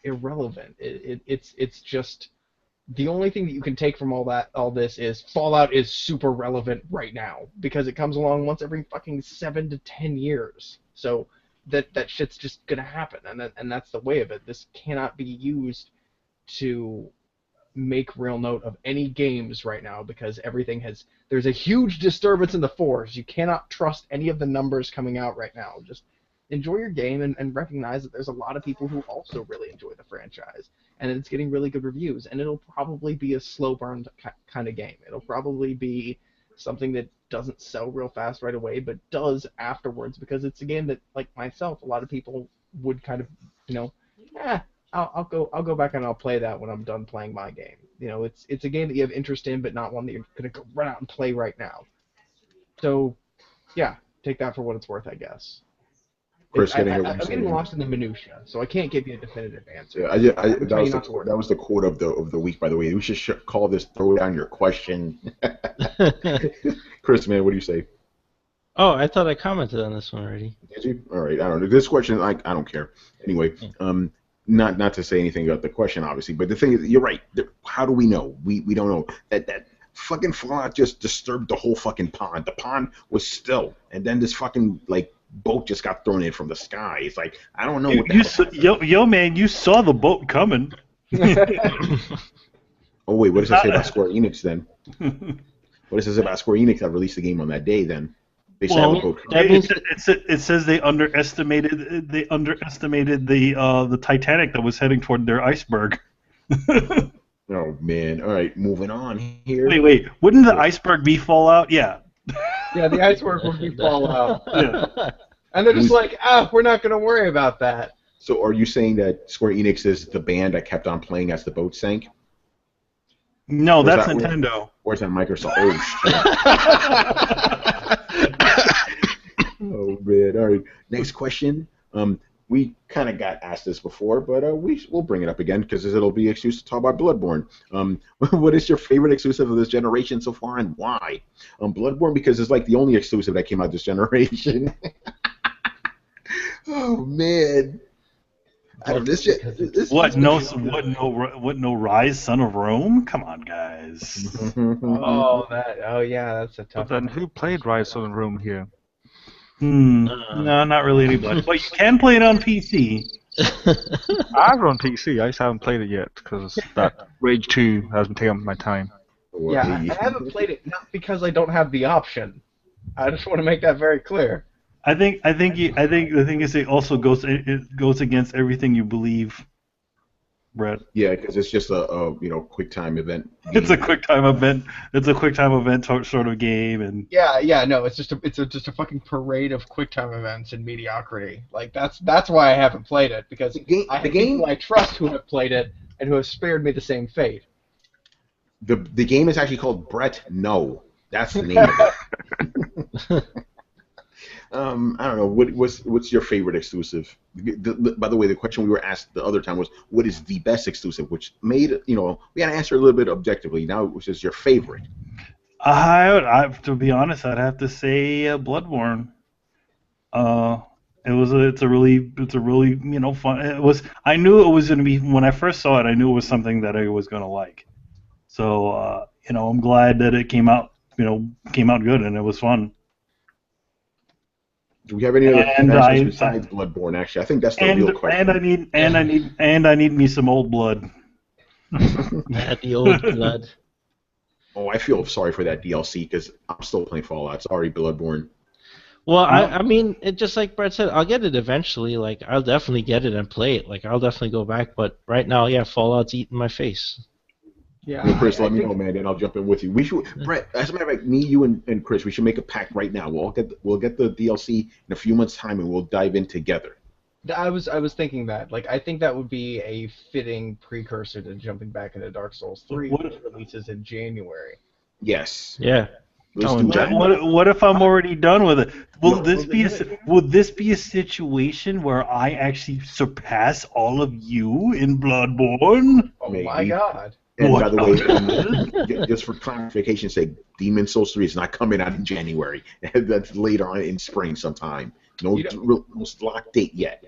irrelevant. It's just the only thing that you can take from all this is Fallout is super relevant right now because it comes along once every fucking 7 to 10 years. So that shit's just gonna happen, and that's the way of it. This cannot be used to make real note of any games right now because there's a huge disturbance in the force. You cannot trust any of the numbers coming out right now. Just enjoy your game and recognize that there's a lot of people who also really enjoy the franchise and it's getting really good reviews, and it'll probably be a slow burn kind of game. It'll probably be something that doesn't sell real fast right away but does afterwards because it's a game that, like myself, a lot of people would kind of I'll go back and I'll play that when I'm done playing my game. It's a game that you have interest in, but not one that you're gonna go run out and play right now. So, yeah, take that for what it's worth, I guess. Chris, I'm getting lost in the minutia, so I can't give you a definitive answer. Yeah, that was the quote of the week, by the way. We should call this "Throw Down Your Question." Chris, man, what do you say? Oh, I thought I commented on this one already. Did you? All right, I don't know. This question, I don't care. Anyway, not to say anything about the question, obviously, but the thing is, you're right. How do we know? We don't know. That fucking Fallout just disturbed the whole fucking pond. The pond was still, and then this fucking boat just got thrown in from the sky. It's like I don't know what the man, you saw the boat coming. Oh wait, what does that say about Square Enix then? What does it say about Square Enix that released the game on that day then? They saw the boat coming. It says they underestimated the Titanic that was heading toward their iceberg. Oh man! All right, moving on here. Wait, wouldn't the iceberg be Fallout? Yeah. Yeah, the iceberg would be Fallout. Yeah. And they're just like, we're not going to worry about that. So are you saying that Square Enix is the band that kept on playing as the boat sank? No, that's Nintendo. Or is that Microsoft? Oh, oh, man. All right. Next question. We kind of got asked this before, but we'll bring it up again because it'll be an excuse to talk about Bloodborne. What is your favorite exclusive of this generation so far, and why? Bloodborne, because it's like the only exclusive that came out this generation. Oh man! No Rise, Son of Rome? Come on, guys. Oh yeah, that's a tough. But then who played Rise, Son of Rome here? No, not really any Blood. But you can play it on PC. I have it on PC. I just haven't played it yet because that Rage 2 has been taking up my time. Yeah, I haven't played it not because I don't have the option. I just want to make that very clear. I think the thing is it also goes against everything you believe, Brett. Yeah, because it's just a quick time event. It's a quick time event. It's a quick time event sort of game, and Yeah, no, it's just a fucking parade of quick time events and mediocrity. Like that's why I haven't played it, because I have people I trust who have played it and who have spared me the same fate. The game is actually called Brett No. That's the name of it. I don't know. What's your favorite exclusive? By the way, the question we were asked the other time was, what is the best exclusive? Which made we got to answer a little bit objectively. Now, which is your favorite? To be honest, I'd have to say Bloodborne. It's a really fun. I knew it was going to be, when I first saw it. I knew it was something that I was going to like. So I'm glad that it came out good and it was fun. Do we have any other questions besides Bloodborne? Actually, I think that's the real question. And I need me some old blood. The old blood. Oh, I feel sorry for that DLC because I'm still playing Fallout. Sorry, Bloodborne. Well, I mean, it just like Brett said, I'll get it eventually. Like, I'll definitely get it and play it. Like, I'll definitely go back. But right now, yeah, Fallout's eating my face. Yeah. Well, Chris, let me know, man, and I'll jump in with you. We should, Brett. As a matter of fact, me, you, and Chris, we should make a pact right now. We'll get the DLC in a few months' time, and we'll dive in together. I was thinking that. Like, I think that would be a fitting precursor to jumping back into Dark Souls 3, which releases in January. Yes. Yeah. Let's do that. What if I'm already done with it? Will this be a situation where I actually surpass all of you in Bloodborne? Oh my God. And by the way, just for clarification's sake, Demon Souls 3 is not coming out in January. That's later on in spring sometime. No lock date yet.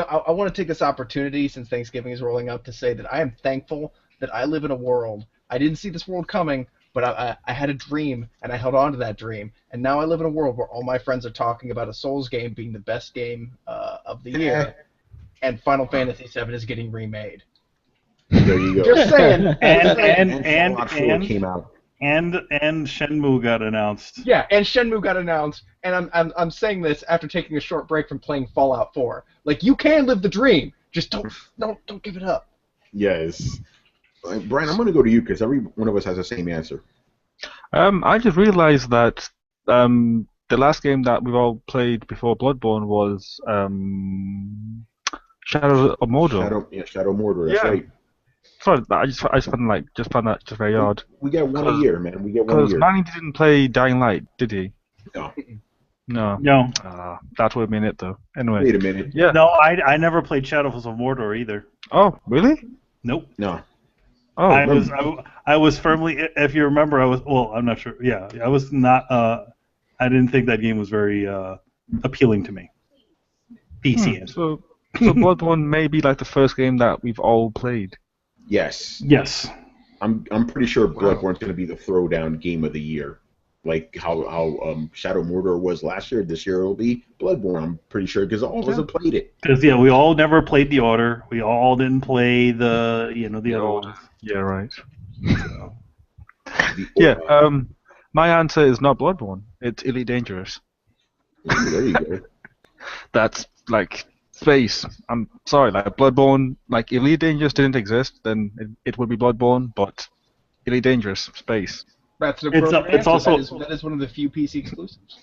I want to take this opportunity, since Thanksgiving is rolling up, to say that I am thankful that I live in a world. I didn't see this world coming, but I had a dream, and I held on to that dream. And now I live in a world where all my friends are talking about a Souls game being the best game of the year, and Final Fantasy VII is getting remade. There you go. Just saying. And Fallout 4 came out. And Shenmue got announced. Yeah, and Shenmue got announced, and I'm saying this after taking a short break from playing Fallout 4. Like, you can live the dream, just don't give it up. Yes. Brian, I'm going to go to you because every one of us has the same answer. I just realized that the last game that we've all played before Bloodborne was Shadow of Mordor. Shadow of Mordor. That's right. Sorry, I just found that just very odd. We get one a year, man. We get one a year. Because Manny didn't play Dying Light, did he? No. No. That would have been it, though. Anyway. Wait a minute. Yeah. No, I never played Shadows of Mordor either. Oh, really? Nope. No. Oh. I was firmly, if you remember, I'm not sure. Yeah, I was not. I didn't think that game was very appealing to me. PC. So Bloodborne may be like the first game that we've all played. Yes. Yes. I'm pretty sure Bloodborne's going to be the throwdown game of the year. Like how Shadow of Mordor was last year. This year it'll be Bloodborne. I'm pretty sure because all of us have played it. Because we all never played the Order. We all didn't play the other ones. Yeah, right. My answer is not Bloodborne. It's Elite Dangerous. Ooh, there you go. That's like space. I'm sorry, like Bloodborne, like Elite Dangerous didn't exist, then it would be Bloodborne, but Elite Dangerous, space. That's an appropriate it's answer. also that is one of the few PC exclusives.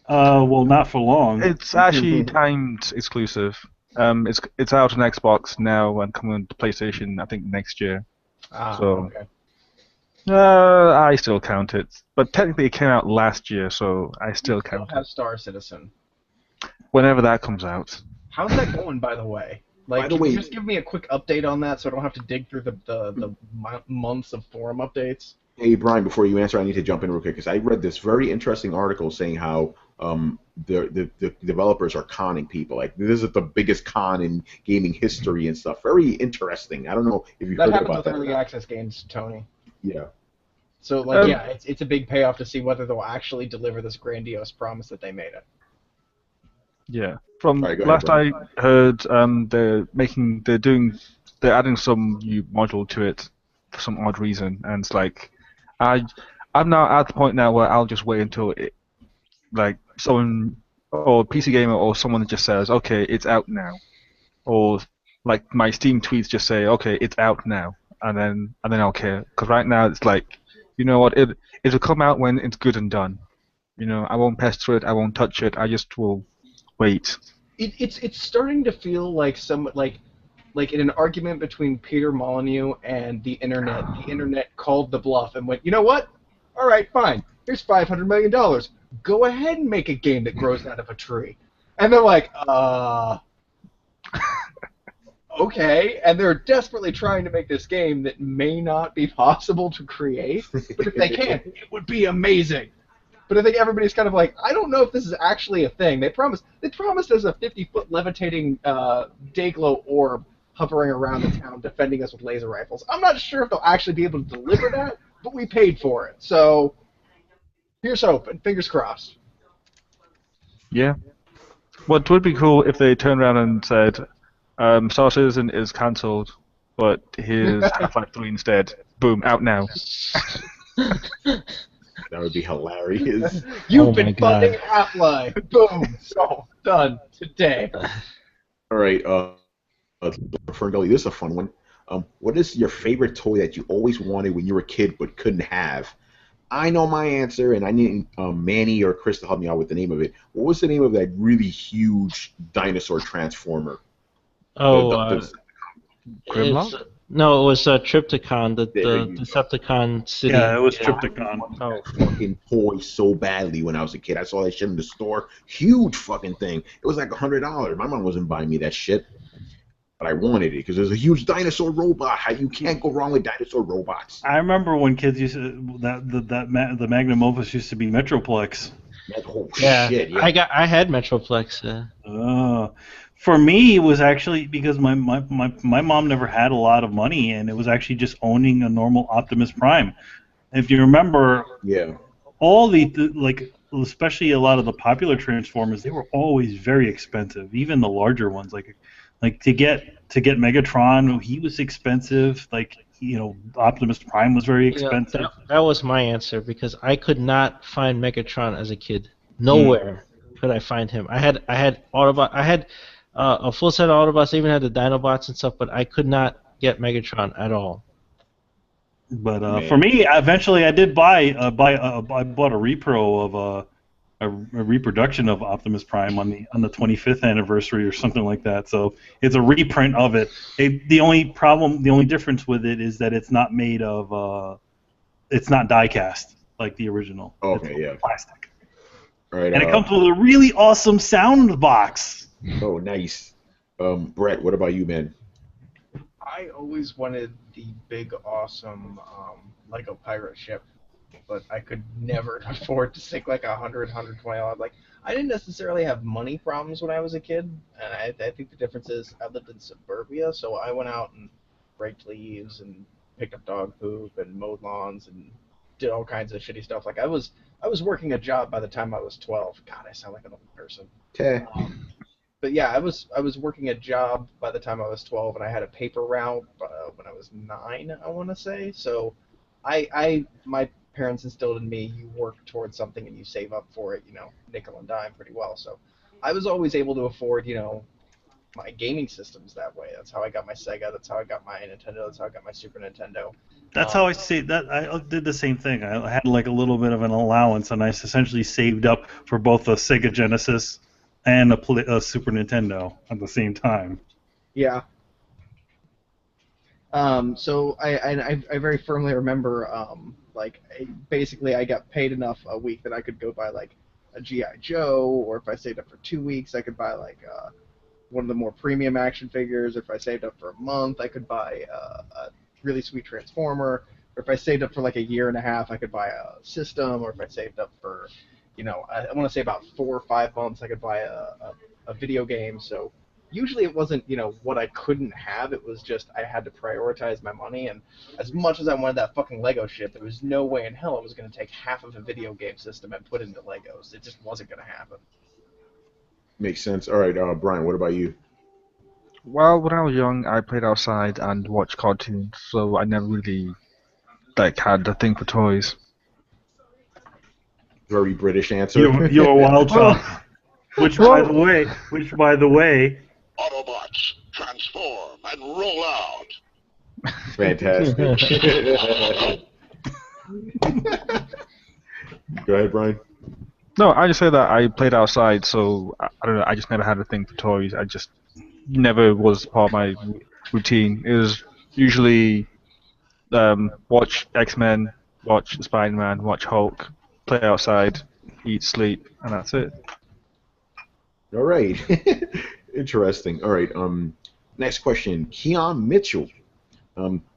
Well, not for long. It's actually timed exclusive. It's out on Xbox now and coming to PlayStation, I think, next year. Okay. I still count it, but technically it came out last year, so I still count it. Have Star Citizen. Whenever that comes out. How's that going, by the way? Like, can you just give me a quick update on that so I don't have to dig through the months of forum updates? Hey, Brian, before you answer, I need to jump in real quick because I read this very interesting article saying how the developers are conning people. Like, this is the biggest con in gaming history and stuff. Very interesting. I don't know if you've heard about that. That happens with early access games, Tony. Yeah. So, like, it's a big payoff to see whether they'll actually deliver this grandiose promise that they made it. Yeah. From All right, go ahead, last bro. I heard, they're adding some new module to it for some odd reason, and it's like, I, I'm now at the point now where I'll just wait until it, like someone or PC gamer or someone just says, okay, it's out now, or like my Steam tweets just say, okay, it's out now, and then I'll care. Because right now it's like, you know what, it'll come out when it's good and done. You know, I won't pester it, I won't touch it, I just will wait. It's starting to feel like like in an argument between Peter Molyneux and the internet. The internet called the bluff and went, you know what? All right, fine. Here's $500 million. Go ahead and make a game that grows out of a tree. And they're like, okay. And they're desperately trying to make this game that may not be possible to create, but if they can, it would be amazing. But I think everybody's kind of like, I don't know if this is actually a thing. They promised us a 50-foot levitating Dayglow orb hovering around the town defending us with laser rifles. I'm not sure if they'll actually be able to deliver that, but we paid for it. So here's hoping. Fingers crossed. Yeah. What would be cool if they turned around and said, Star Citizen is cancelled, but here's Half-Life 3 instead. Boom, out now. That would be hilarious. You've been funding Half-Life. Boom. So done today. All right, Ferngully, this is a fun one. What is your favorite toy that you always wanted when you were a kid but couldn't have? I know my answer, and I need Manny or Chris to help me out with the name of it. What was the name of that really huge dinosaur transformer? Oh, Grimlock? No, it was Triptychon, the Decepticon city. Yeah, it was Triptychon. Oh, fucking toy so badly when I was a kid. I saw that shit in the store. Huge fucking thing. It was like $100. My mom wasn't buying me that shit, but I wanted it because there's a huge dinosaur robot. How you can't go wrong with dinosaur robots. I remember when kids used to, the magnum opus used to be Metroplex. Shit, yeah. I had Metroplex. For me, it was actually because my mom never had a lot of money, and it was actually just owning a normal Optimus Prime. If you remember, yeah, all like, especially a lot of the popular Transformers, they were always very expensive. Even the larger ones, like to get Megatron, he was expensive. Like, you know, Optimus Prime was very expensive. That was my answer because I could not find Megatron as a kid. Nowhere could I find him. I had Autobot. I had a full set of Autobots. I even had the Dinobots and stuff, but I could not get Megatron at all. But for me, eventually I did I bought a repro of a reproduction of Optimus Prime on the 25th anniversary or something like that. So it's a reprint of it. The only difference with it is that it's not made of it's not die cast like the original. Okay, it's plastic. All right, and it comes with a really awesome sound box. Oh, nice. Brett, what about you, man? I always wanted the big, awesome Lego pirate ship, but I could never afford to sink like $120. Like, I didn't necessarily have money problems when I was a kid, and I think the difference is I lived in suburbia, so I went out and raked leaves and picked up dog poop and mowed lawns and did all kinds of shitty stuff. Like, I was working a job by the time I was 12. God, I sound like an old person. Okay. But yeah, I was working a job by the time I was 12, and I had a paper route when I was 9, I want to say. So, my parents instilled in me, you work towards something and you save up for it, you know, nickel and dime pretty well. So, I was always able to afford, you know, my gaming systems that way. That's how I got my Sega. That's how I got my Nintendo. That's how I got my Super Nintendo. That's how I see that. I did the same thing. I had like a little bit of an allowance, and I essentially saved up for both a Sega Genesis and a Super Nintendo at the same time. Yeah. So I very firmly remember, basically I got paid enough a week that I could go buy like a G.I. Joe, or if I saved up for 2 weeks, I could buy like one of the more premium action figures. If I saved up for a month, I could buy a really sweet Transformer. Or if I saved up for like a year and a half, I could buy a system. Or if I saved up for, you know, I want to say about 4 or 5 months, I could buy a video game. So usually it wasn't, you know, what I couldn't have. It was just I had to prioritize my money. And as much as I wanted that fucking Lego shit, there was no way in hell I was going to take half of a video game system and put it into Legos. It just wasn't going to happen. Makes sense. All right, Brian, what about you? Well, when I was young, I played outside and watched cartoons, so I never really like had a thing for toys. Very British answer. You're a wild Well, child. Which, by well, the way, Autobots, transform and roll out. Fantastic. Go ahead, Brian. no, I just say that I played outside, so I don't know. I just never had a thing for toys. I just never was part of my routine. It was usually watch X-Men, watch Spider-Man, watch Hulk, play outside, eat, sleep, and that's it. All right. Interesting. All right. Next question. Keon Mitchell.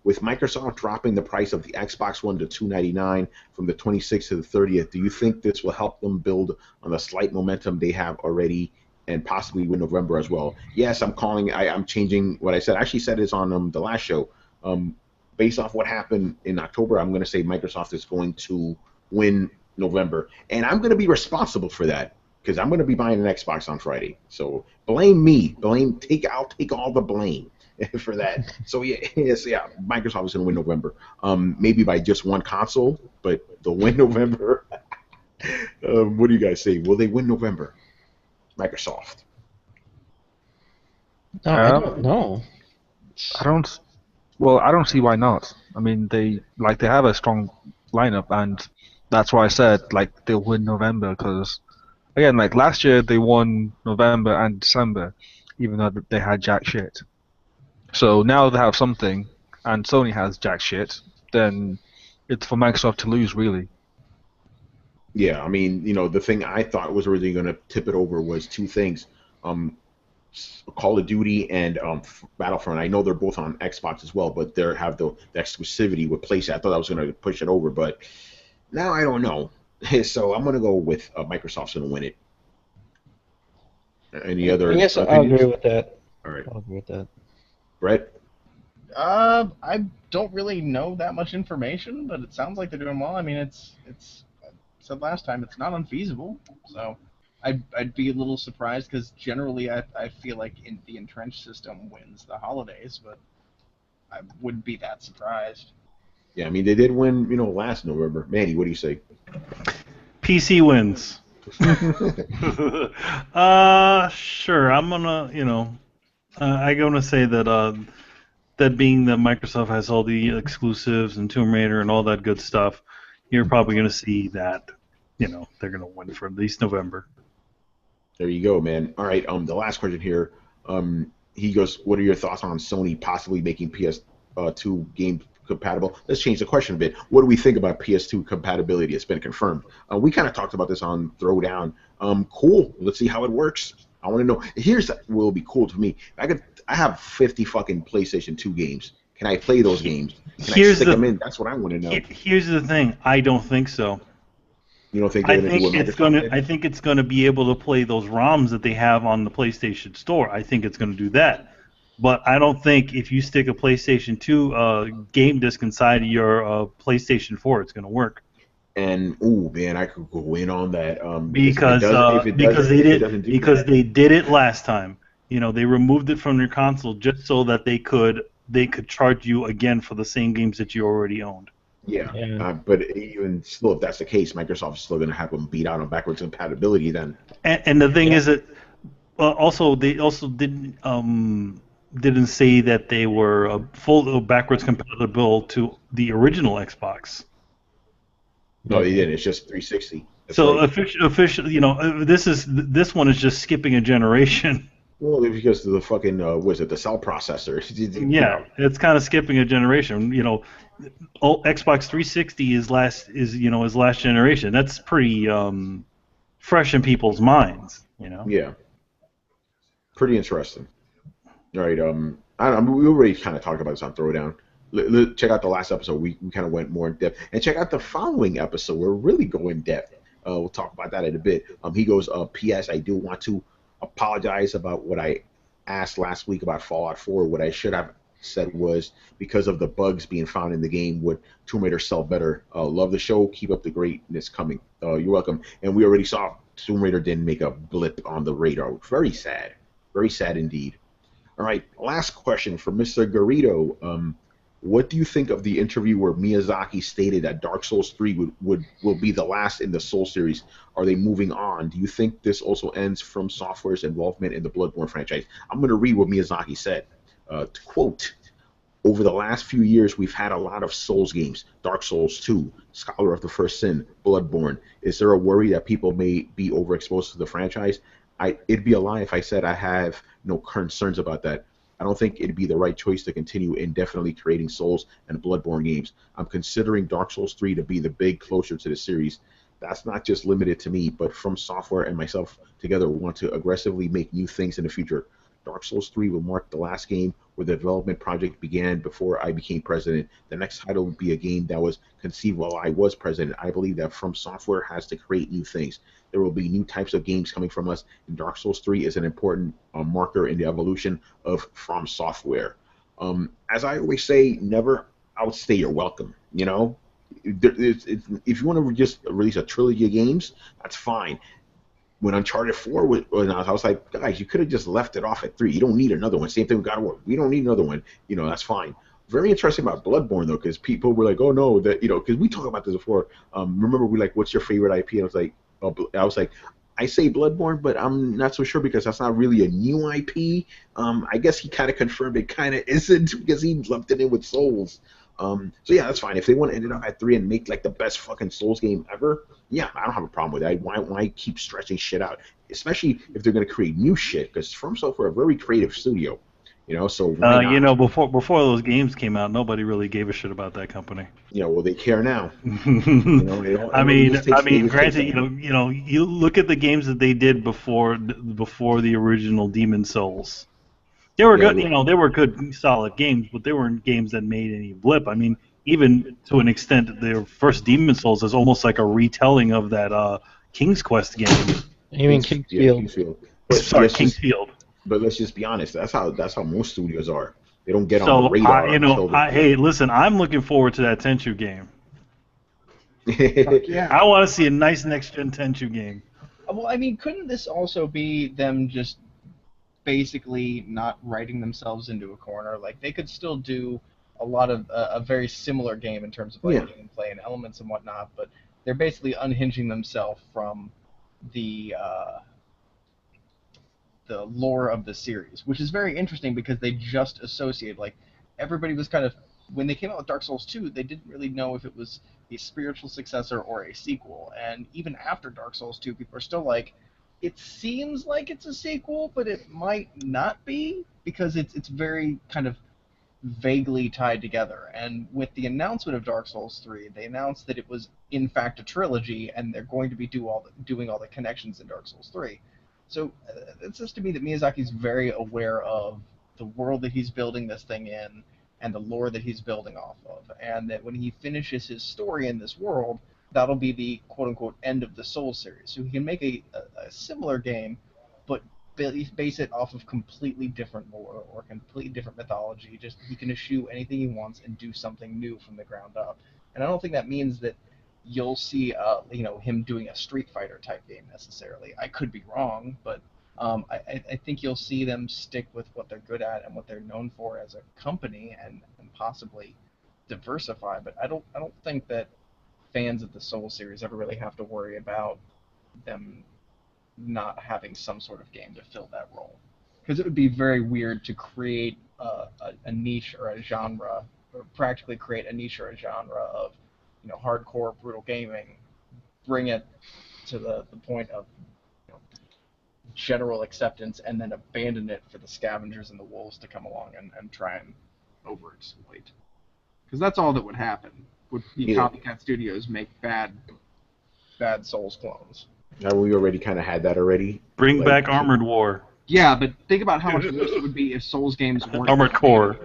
With Microsoft dropping the price of the Xbox One to $299 from the 26th to the 30th, do you think this will help them build on the slight momentum they have already and possibly win November as well? Yes, I'm changing what I said. I actually said this on the last show. Based off what happened in October, I'm going to say Microsoft is going to win November, and I'm going to be responsible for that because I'm going to be buying an Xbox on Friday. So blame me. I'll take all the blame for that. So yeah, Microsoft is going to win November. Maybe by just one console, but they'll win November. What do you guys say? Will they win November? Microsoft. No, I don't know. I don't. Well, I don't see why not. I mean, they have a strong lineup, and that's why I said they'll win November because again, last year they won November and December, even though they had jack shit. So now they have something, and Sony has jack shit. Then it's for Microsoft to lose, really. Yeah, I mean, the thing I thought was really going to tip it over was two things. Call of Duty and Battlefront. I know they're both on Xbox as well, but they have the exclusivity with PlayStation. I thought that was going to push it over, but now I don't know. So I'm going to go with Microsoft's going to win it. Any other Yes, I'll opinions? agree with that. All right. I'll agree with that. Brett? I don't really know that much information, but it sounds like they're doing well. I mean, it's I said last time, it's not unfeasible. So I'd be a little surprised because generally I feel like the entrenched system wins the holidays, but I wouldn't be that surprised. Yeah, I mean, they did win, last November. Manny, what do you say? PC wins. Sure. I'm gonna, I'm gonna say that that being that Microsoft has all the exclusives and Tomb Raider and all that good stuff, you're probably gonna see that, they're gonna win for at least November. There you go, man. All right, the last question here. He goes, what are your thoughts on Sony possibly making PS2 game compatible? Let's change the question a bit. What do we think about PS2 compatibility? It's been confirmed. We kind of talked about this on Throwdown. Cool. Let's see how it works. I want to know. Here's what will be cool to me. I have 50 fucking PlayStation 2 games. Can I play those games? Can I stick them in? That's what I want to know. Here's the thing. I don't think so. You don't think they're going to do what Microsoft did? I think it's gonna be able to play those ROMs that they have on the PlayStation Store. I think it's gonna do that. But I don't think if you stick a PlayStation 2 game disc inside of your PlayStation 4, it's gonna work. And ooh, man, I could go in on that. Because they did it last time. They removed it from your console just so that they could charge you again for the same games that you already owned. Yeah. But even still, if that's the case, Microsoft is still going to have them beat out on backwards compatibility then. And the thing is that they also didn't say that they were full backwards compatible to the original Xbox. No, they didn't. It's just 360. That's so right. officially, this one is just skipping a generation. Well, because of the fucking the cell processor. Yeah, it's kind of skipping a generation. Xbox 360 is last generation. That's pretty fresh in people's minds. Yeah. Pretty interesting. All right. We already kind of talked about this on Throwdown. Check out the last episode. We kind of went more in depth, and check out the following episode. We're really going in depth. We'll talk about that in a bit. He goes, P.S. I do want to apologize about what I asked last week about Fallout 4. What I should have said was because of the bugs being found in the game, would Tomb Raider sell better? Love the show. Keep up the greatness coming. You're welcome. And we already saw Tomb Raider didn't make a blip on the radar. Very sad indeed. All right, last question for Mr. Garrido. What do you think of the interview where Miyazaki stated that Dark Souls 3 will be the last in the Soul series? Are they moving on? Do you think this also ends From Software's involvement in the Bloodborne franchise? I'm going to read what Miyazaki said. To quote, over the last few years, we've had a lot of Souls games. Dark Souls 2, Scholar of the First Sin, Bloodborne. Is there a worry that people may be overexposed to the franchise? It'd be a lie if I said I have no concerns about that. I don't think it'd be the right choice to continue indefinitely creating Souls and Bloodborne games. I'm considering Dark Souls 3 to be the big closure to the series. That's not just limited to me, but From Software and myself together we want to aggressively make new things in the future. Dark Souls 3 will mark the last game where the development project began before I became president. The next title would be a game that was conceived while I was president. I believe that From Software has to create new things. There will be new types of games coming from us, and Dark Souls 3 is an important marker in the evolution of From Software. As I always say, never outstay your welcome. You know, if you want to just release a trilogy of games, that's fine. When Uncharted 4 was, I was like, guys, you could have just left it off at 3. You don't need another one. Same thing with God of War. We don't need another one. You know, that's fine. Very interesting about Bloodborne, though, because people were like, oh, no, that, you know, because we talked about this before. Remember, we like, what's your favorite IP? And I was like, I say Bloodborne, but I'm not so sure because that's not really a new IP. I guess he kind of confirmed it kind of isn't because he lumped it in with Souls. So yeah, that's fine. If they want to end it up at 3 and make like the best fucking Souls game ever, yeah, I don't have a problem with that. Why keep stretching shit out? Especially if they're going to create new shit, because From Software, a very creative studio, you know. So why not? You know, before those games came out, nobody really gave a shit about that company. Yeah, well, they care now. You know, I mean, granted, you look at the games that they did before the original Demon Souls. They were good, you know. They were good, solid games, but they weren't games that made any blip. I mean, even to an extent, their first Demon Souls is almost like a retelling of that King's Quest game. You mean Kingsfield? Yeah, Kingsfield. Sorry, Kingsfield. But let's just be honest. That's how most studios are. They don't get on the radar. Hey, listen, I'm looking forward to that Tenchu game. Yeah. I want to see a nice next-gen Tenchu game. Well, I mean, couldn't this also be them just basically not writing themselves into a corner? Like, they could still do a lot of a very similar game in terms of like gameplay and elements and whatnot, but they're basically unhinging themselves from the lore of the series, which is very interesting because they just associate, like, everybody was kind of, when they came out with Dark Souls 2, they didn't really know if it was a spiritual successor or a sequel, and even after Dark Souls 2, people are still like, it seems like it's a sequel, but it might not be, because it's very kind of vaguely tied together. And with the announcement of Dark Souls 3, they announced that it was in fact a trilogy, and they're going to be doing all the connections in Dark Souls 3. So it says to me that Miyazaki's very aware of the world that he's building this thing in and the lore that he's building off of, and that when he finishes his story in this world, that'll be the quote-unquote end of the Souls series. So he can make a similar game, but base it off of completely different lore or completely different mythology. Just he can eschew anything he wants and do something new from the ground up. And I don't think that means that you'll see him doing a Street Fighter type game necessarily. I could be wrong, but I think you'll see them stick with what they're good at and what they're known for as a company, and possibly diversify. But I don't think that fans of the Soul series ever really have to worry about them not having some sort of game to fill that role, because it would be very weird to create a niche or a genre, or practically create a niche or a genre of hardcore brutal gaming, bring it to the point of general acceptance, and then abandon it for the scavengers and the wolves to come along and try and overexploit. Because that's all that would happen. Would be copycat studios make bad Souls clones. Now we already kind of had that already. Bring back Armored War. Yeah, but think about how much worse it would be if Souls games weren't Armored Core.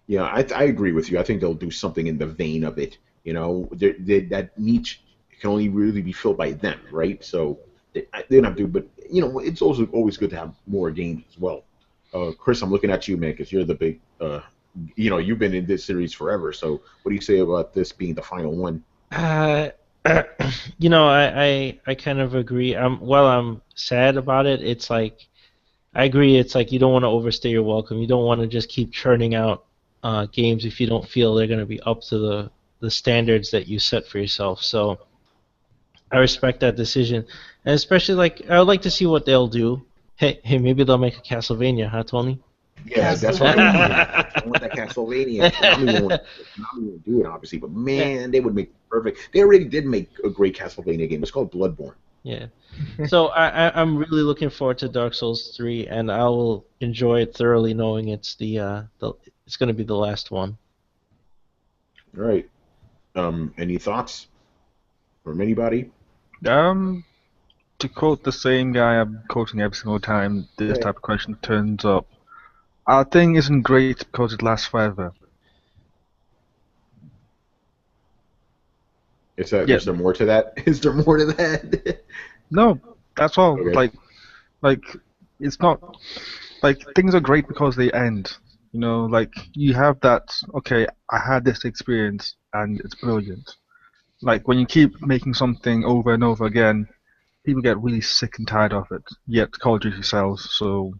Yeah, I agree with you. I think they'll do something in the vein of it. That niche can only really be filled by them, right? So they don't have to. But it's also always good to have more games as well. Chris, I'm looking at you, man, because you're the big. You've been in this series forever. So what do you say about this being the final one? You know, I kind of agree. While I'm sad about it, it's like I agree. It's like you don't want to overstay your welcome. You don't want to just keep churning out games if you don't feel they're going to be up to the standards that you set for yourself. So I respect that decision, and especially like I would like to see what they'll do. Hey, maybe they'll make a Castlevania, huh, Tony? Yeah, that's what I want. I want that Castlevania. Konami won't do it, obviously, but man, they would make it perfect. They already did make a great Castlevania game. It's called Bloodborne. Yeah. So I'm really looking forward to Dark Souls 3, and I will enjoy it thoroughly, knowing it's it's going to be the last one. All right. Any thoughts from anybody? To quote the same guy I'm quoting every single time this type of question turns up, our thing isn't great because it lasts forever. Is there more to that? Is there more to that? No, that's all. Okay. Like, it's not like things are great because they end. You know, like you have that. Okay, I had this experience and it's brilliant. Like when you keep making something over and over again, people get really sick and tired of it. Yet Call of Duty sells, so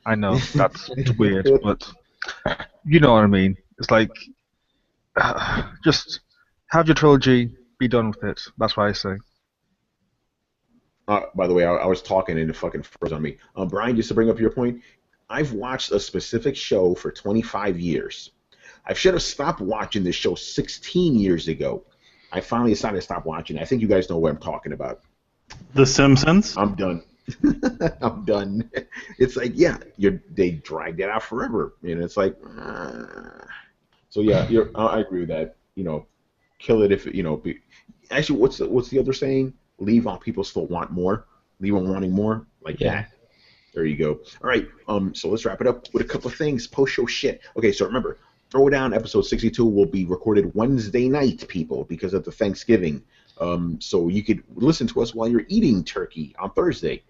I know that's weird, but you know what I mean. It's like just have your trilogy, be done with it. That's what I say. By the way, I was talking and it fucking froze on me. Brian, just to bring up your point, I've watched a specific show for 25 years. I should have stopped watching this show 16 years ago. I finally decided to stop watching it. I think you guys know what I'm talking about. The Simpsons? I'm done. I'm done. It's like, yeah, they dragged it out forever. And it's like, so yeah, I agree with that. You know, kill it if, actually, what's the other saying? Leave on people still want more. Leave on wanting more. Like that. There you go. All right. So let's wrap it up with a couple of things. Post-show shit. Okay, so remember, Throwdown episode 62 will be recorded Wednesday night, people, because of the Thanksgiving. So you could listen to us while you're eating turkey on Thursday.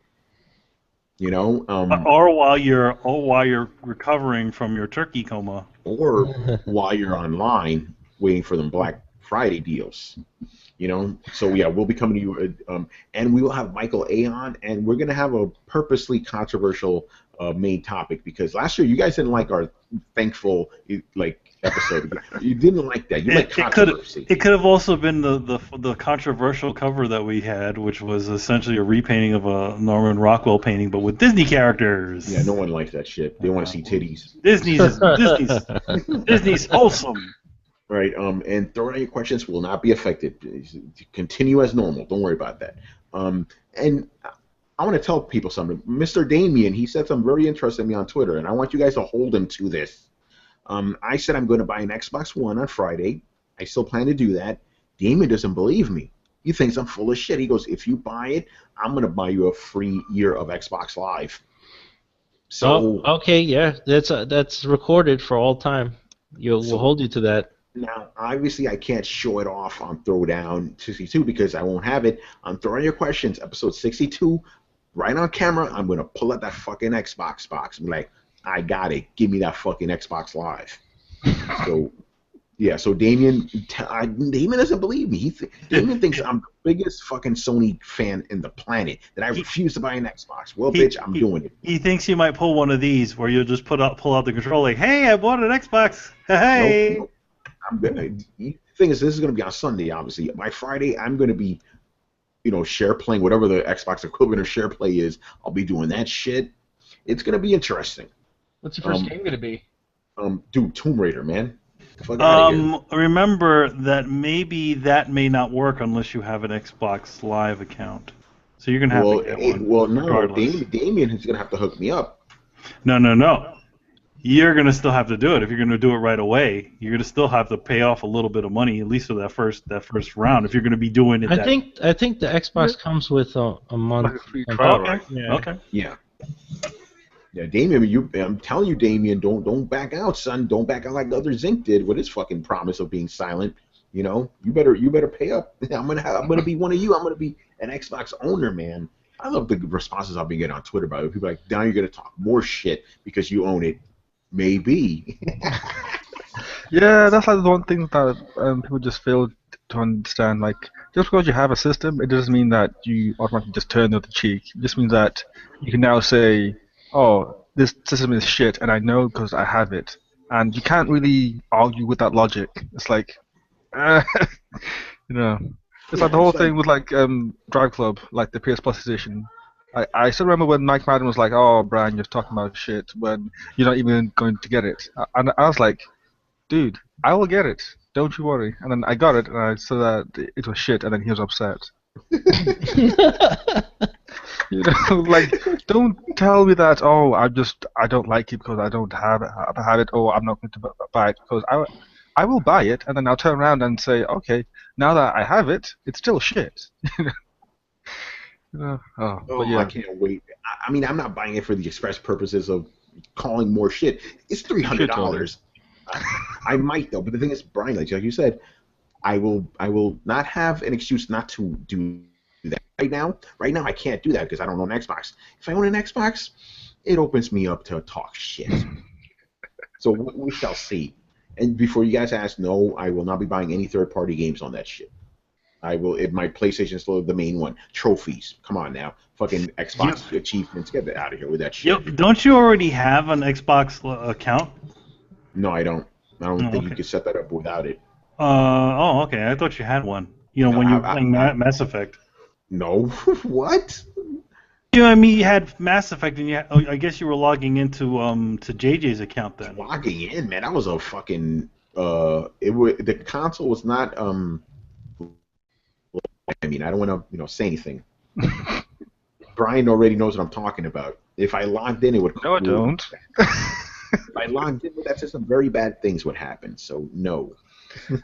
Or while you're recovering from your turkey coma. Or while you're online waiting for them Black Friday deals. So yeah, we'll be coming to you, and we will have Michael A on, and we're gonna have a purposely controversial main topic because last year you guys didn't like our thankful episode. You didn't like that. You like controversy. It could have also been the controversial cover that we had, which was essentially a repainting of a Norman Rockwell painting, but with Disney characters. Yeah, no one likes that shit. They want to see titties. Disney's wholesome. Right, and Throwdown Your Questions will not be affected. Continue as normal. Don't worry about that. And I want to tell people something. Mr. Damien, he said something very interesting to me on Twitter, and I want you guys to hold him to this. I said I'm going to buy an Xbox One on Friday. I still plan to do that. Damien doesn't believe me. He thinks I'm full of shit. He goes, if you buy it, I'm going to buy you a free year of Xbox Live. So okay, yeah, that's recorded for all time. We'll hold you to that. Now, obviously, I can't show it off on Throwdown 62 because I won't have it. On Throwdown Your Questions, episode 62, right on camera, I'm going to pull out that fucking Xbox box and be like, I got it. Give me that fucking Xbox Live. So, yeah, so Damien doesn't believe me. Damien thinks I'm the biggest fucking Sony fan in the planet, that I refuse to buy an Xbox. Well, bitch, I'm doing it. He thinks you might pull one of these where you'll just pull out the controller like, hey, I bought an Xbox. Hey. Nope. The thing is, this is going to be on Sunday, obviously. By Friday, I'm going to be, share playing, whatever the Xbox equivalent of share play is. I'll be doing that shit. It's going to be interesting. What's your first game going to be? Dude, Tomb Raider, man. Fuck outta here. Remember that maybe that may not work unless you have an Xbox Live account. So you're going to have to get one. Well, no, Damien is going to have to hook me up. No. You're going to still have to do it. If you're going to do it right away, you're going to still have to pay off a little bit of money, at least for that first round, if you're going to be doing it. I think the Xbox comes with a month. Like a free trial, right? Okay. Yeah. Yeah, Damien, I'm telling you, Damien, don't back out, son. Don't back out like the other Zinc did with his fucking promise of being silent. You better pay up. I'm gonna be one of you. I'm gonna be an Xbox owner, man. I love the responses I've been getting on Twitter about it. People are like, now you're gonna talk more shit because you own it. Maybe. Yeah, that's like the one thing that people just fail to understand. Like, just because you have a system, it doesn't mean that you automatically just turn the other cheek. It just means that you can now say, "Oh, this system is shit," and I know because I have it. And you can't really argue with that logic. It's like, uh, you know, it's like the whole it's like thing with like Drive Club, like the PS Plus edition. I still remember when Mike Madden was like, "Oh, Brian, you're talking about shit when you're not even going to get it," and I was like, "Dude, I will get it. Don't you worry." And then I got it, and I said that it was shit, and then he was upset. You know, like, don't tell me that. Oh, I don't like it because I don't have it. Or I'm not going to buy it because I will buy it, and then I'll turn around and say, okay, now that I have it, it's still shit. Oh, Oh, but yeah. I can't wait. I mean, I'm not buying it for the express purposes of calling more shit. It's $300. I might though, but the thing is, Brian, like you said, I will not have an excuse not to do that right now. Right now, I can't do that because I don't own an Xbox. If I own an Xbox, it opens me up to talk shit. So we shall see. And before you guys ask, no, I will not be buying any third-party games on that shit. I will. If my PlayStation is still the main one. Trophies. Come on now. Fucking Xbox achievements. Get out of here with that shit. Yep. Don't you already have an Xbox account? No, I don't. I don't think okay. you can set that up without it. Oh, okay. I thought you had one. You know, No, when you were playing Mass Effect. No. What? You know, I mean, you had Mass Effect, and I guess you were logging into to JJ's account then. Logging in, man. That was a fucking. The console was not. I mean, I don't want to, say anything. Brian already knows what I'm talking about. If I logged in, it would. No, I don't. If I logged in with that system, very bad things would happen. So no.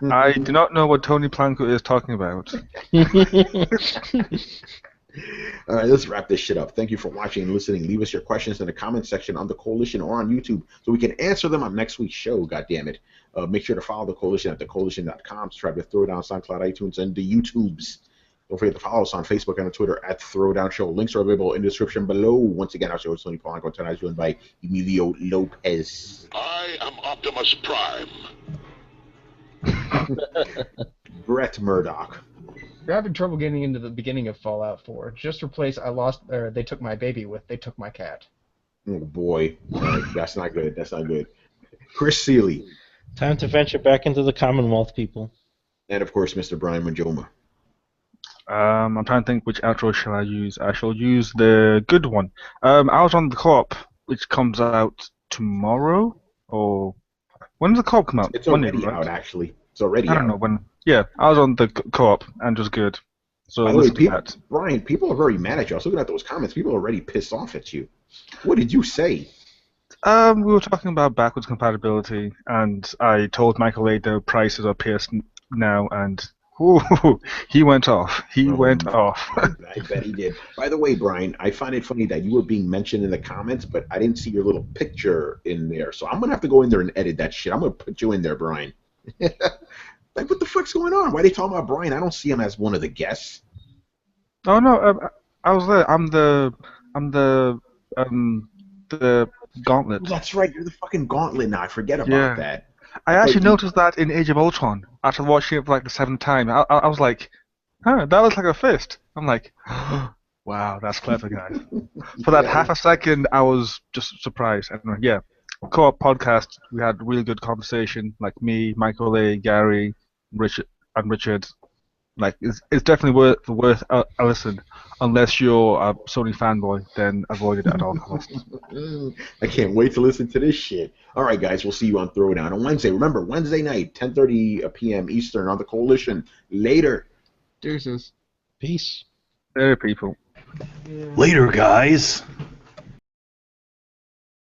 I do not know what Tony Planko is talking about. All right, let's wrap this shit up. Thank you for watching and listening. Leave us your questions in the comment section on the Coalition or on YouTube so we can answer them on next week's show. God damn it! Make sure to follow the Coalition at thecoalition.com. Subscribe to Throwdown, SoundCloud, iTunes, and the YouTubes. Don't forget to follow us on Facebook and on Twitter at Throwdown Show. Links are available in the description below. Once again, our show is Tony Polanco, tonight joined by Emilio Lopez. I am Optimus Prime. Brett Murdoch. You're having trouble getting into the beginning of Fallout 4. Just replace they took my baby with they took my cat. Oh boy, that's not good. That's not good. Chris Seeley. Time to venture back into the Commonwealth, people. And of course, Mr. Brian Manjoma. I'm trying to think which outro shall I use. I shall use the good one. I was on the Co-op, which comes out tomorrow, or when does the Co-op come out? It's already out, actually. It's already out. I don't know when. Yeah, I was on the Co-op and it was good. So by the way, listen to that. Brian, people are very mad at you. I was looking at those comments. People are already pissed off at you. What did you say? We were talking about backwards compatibility, and I told Michael A the prices are PS Now, and he went off. He went off. I bet he did. By the way, Brian, I find it funny that you were being mentioned in the comments, but I didn't see your little picture in there. So I'm going to have to go in there and edit that shit. I'm going to put you in there, Brian. Like, what the fuck's going on? Why are they talking about Brian? I don't see him as one of the guests. Oh no, I was there. I'm the Gauntlet. Oh, that's right. You're the fucking Gauntlet now. I forget about that. I actually noticed that in Age of Ultron after watching it for like the 7th time. I was like, huh, that looks like a fist. I'm like, wow, that's clever, guys. For that half a second, I was just surprised. And yeah, Co-op podcast. We had really good conversation. Like me, Michael A, Gary, Richard. Like it's definitely worth a listen. Unless you're a Sony fanboy, then avoid it at all costs. I can't wait to listen to this shit. All right, guys, we'll see you on Throwdown on Wednesday. Remember, Wednesday night, 10:30 p.m. Eastern on the Coalition. Later. Deuces. Peace. There, people. Later, guys.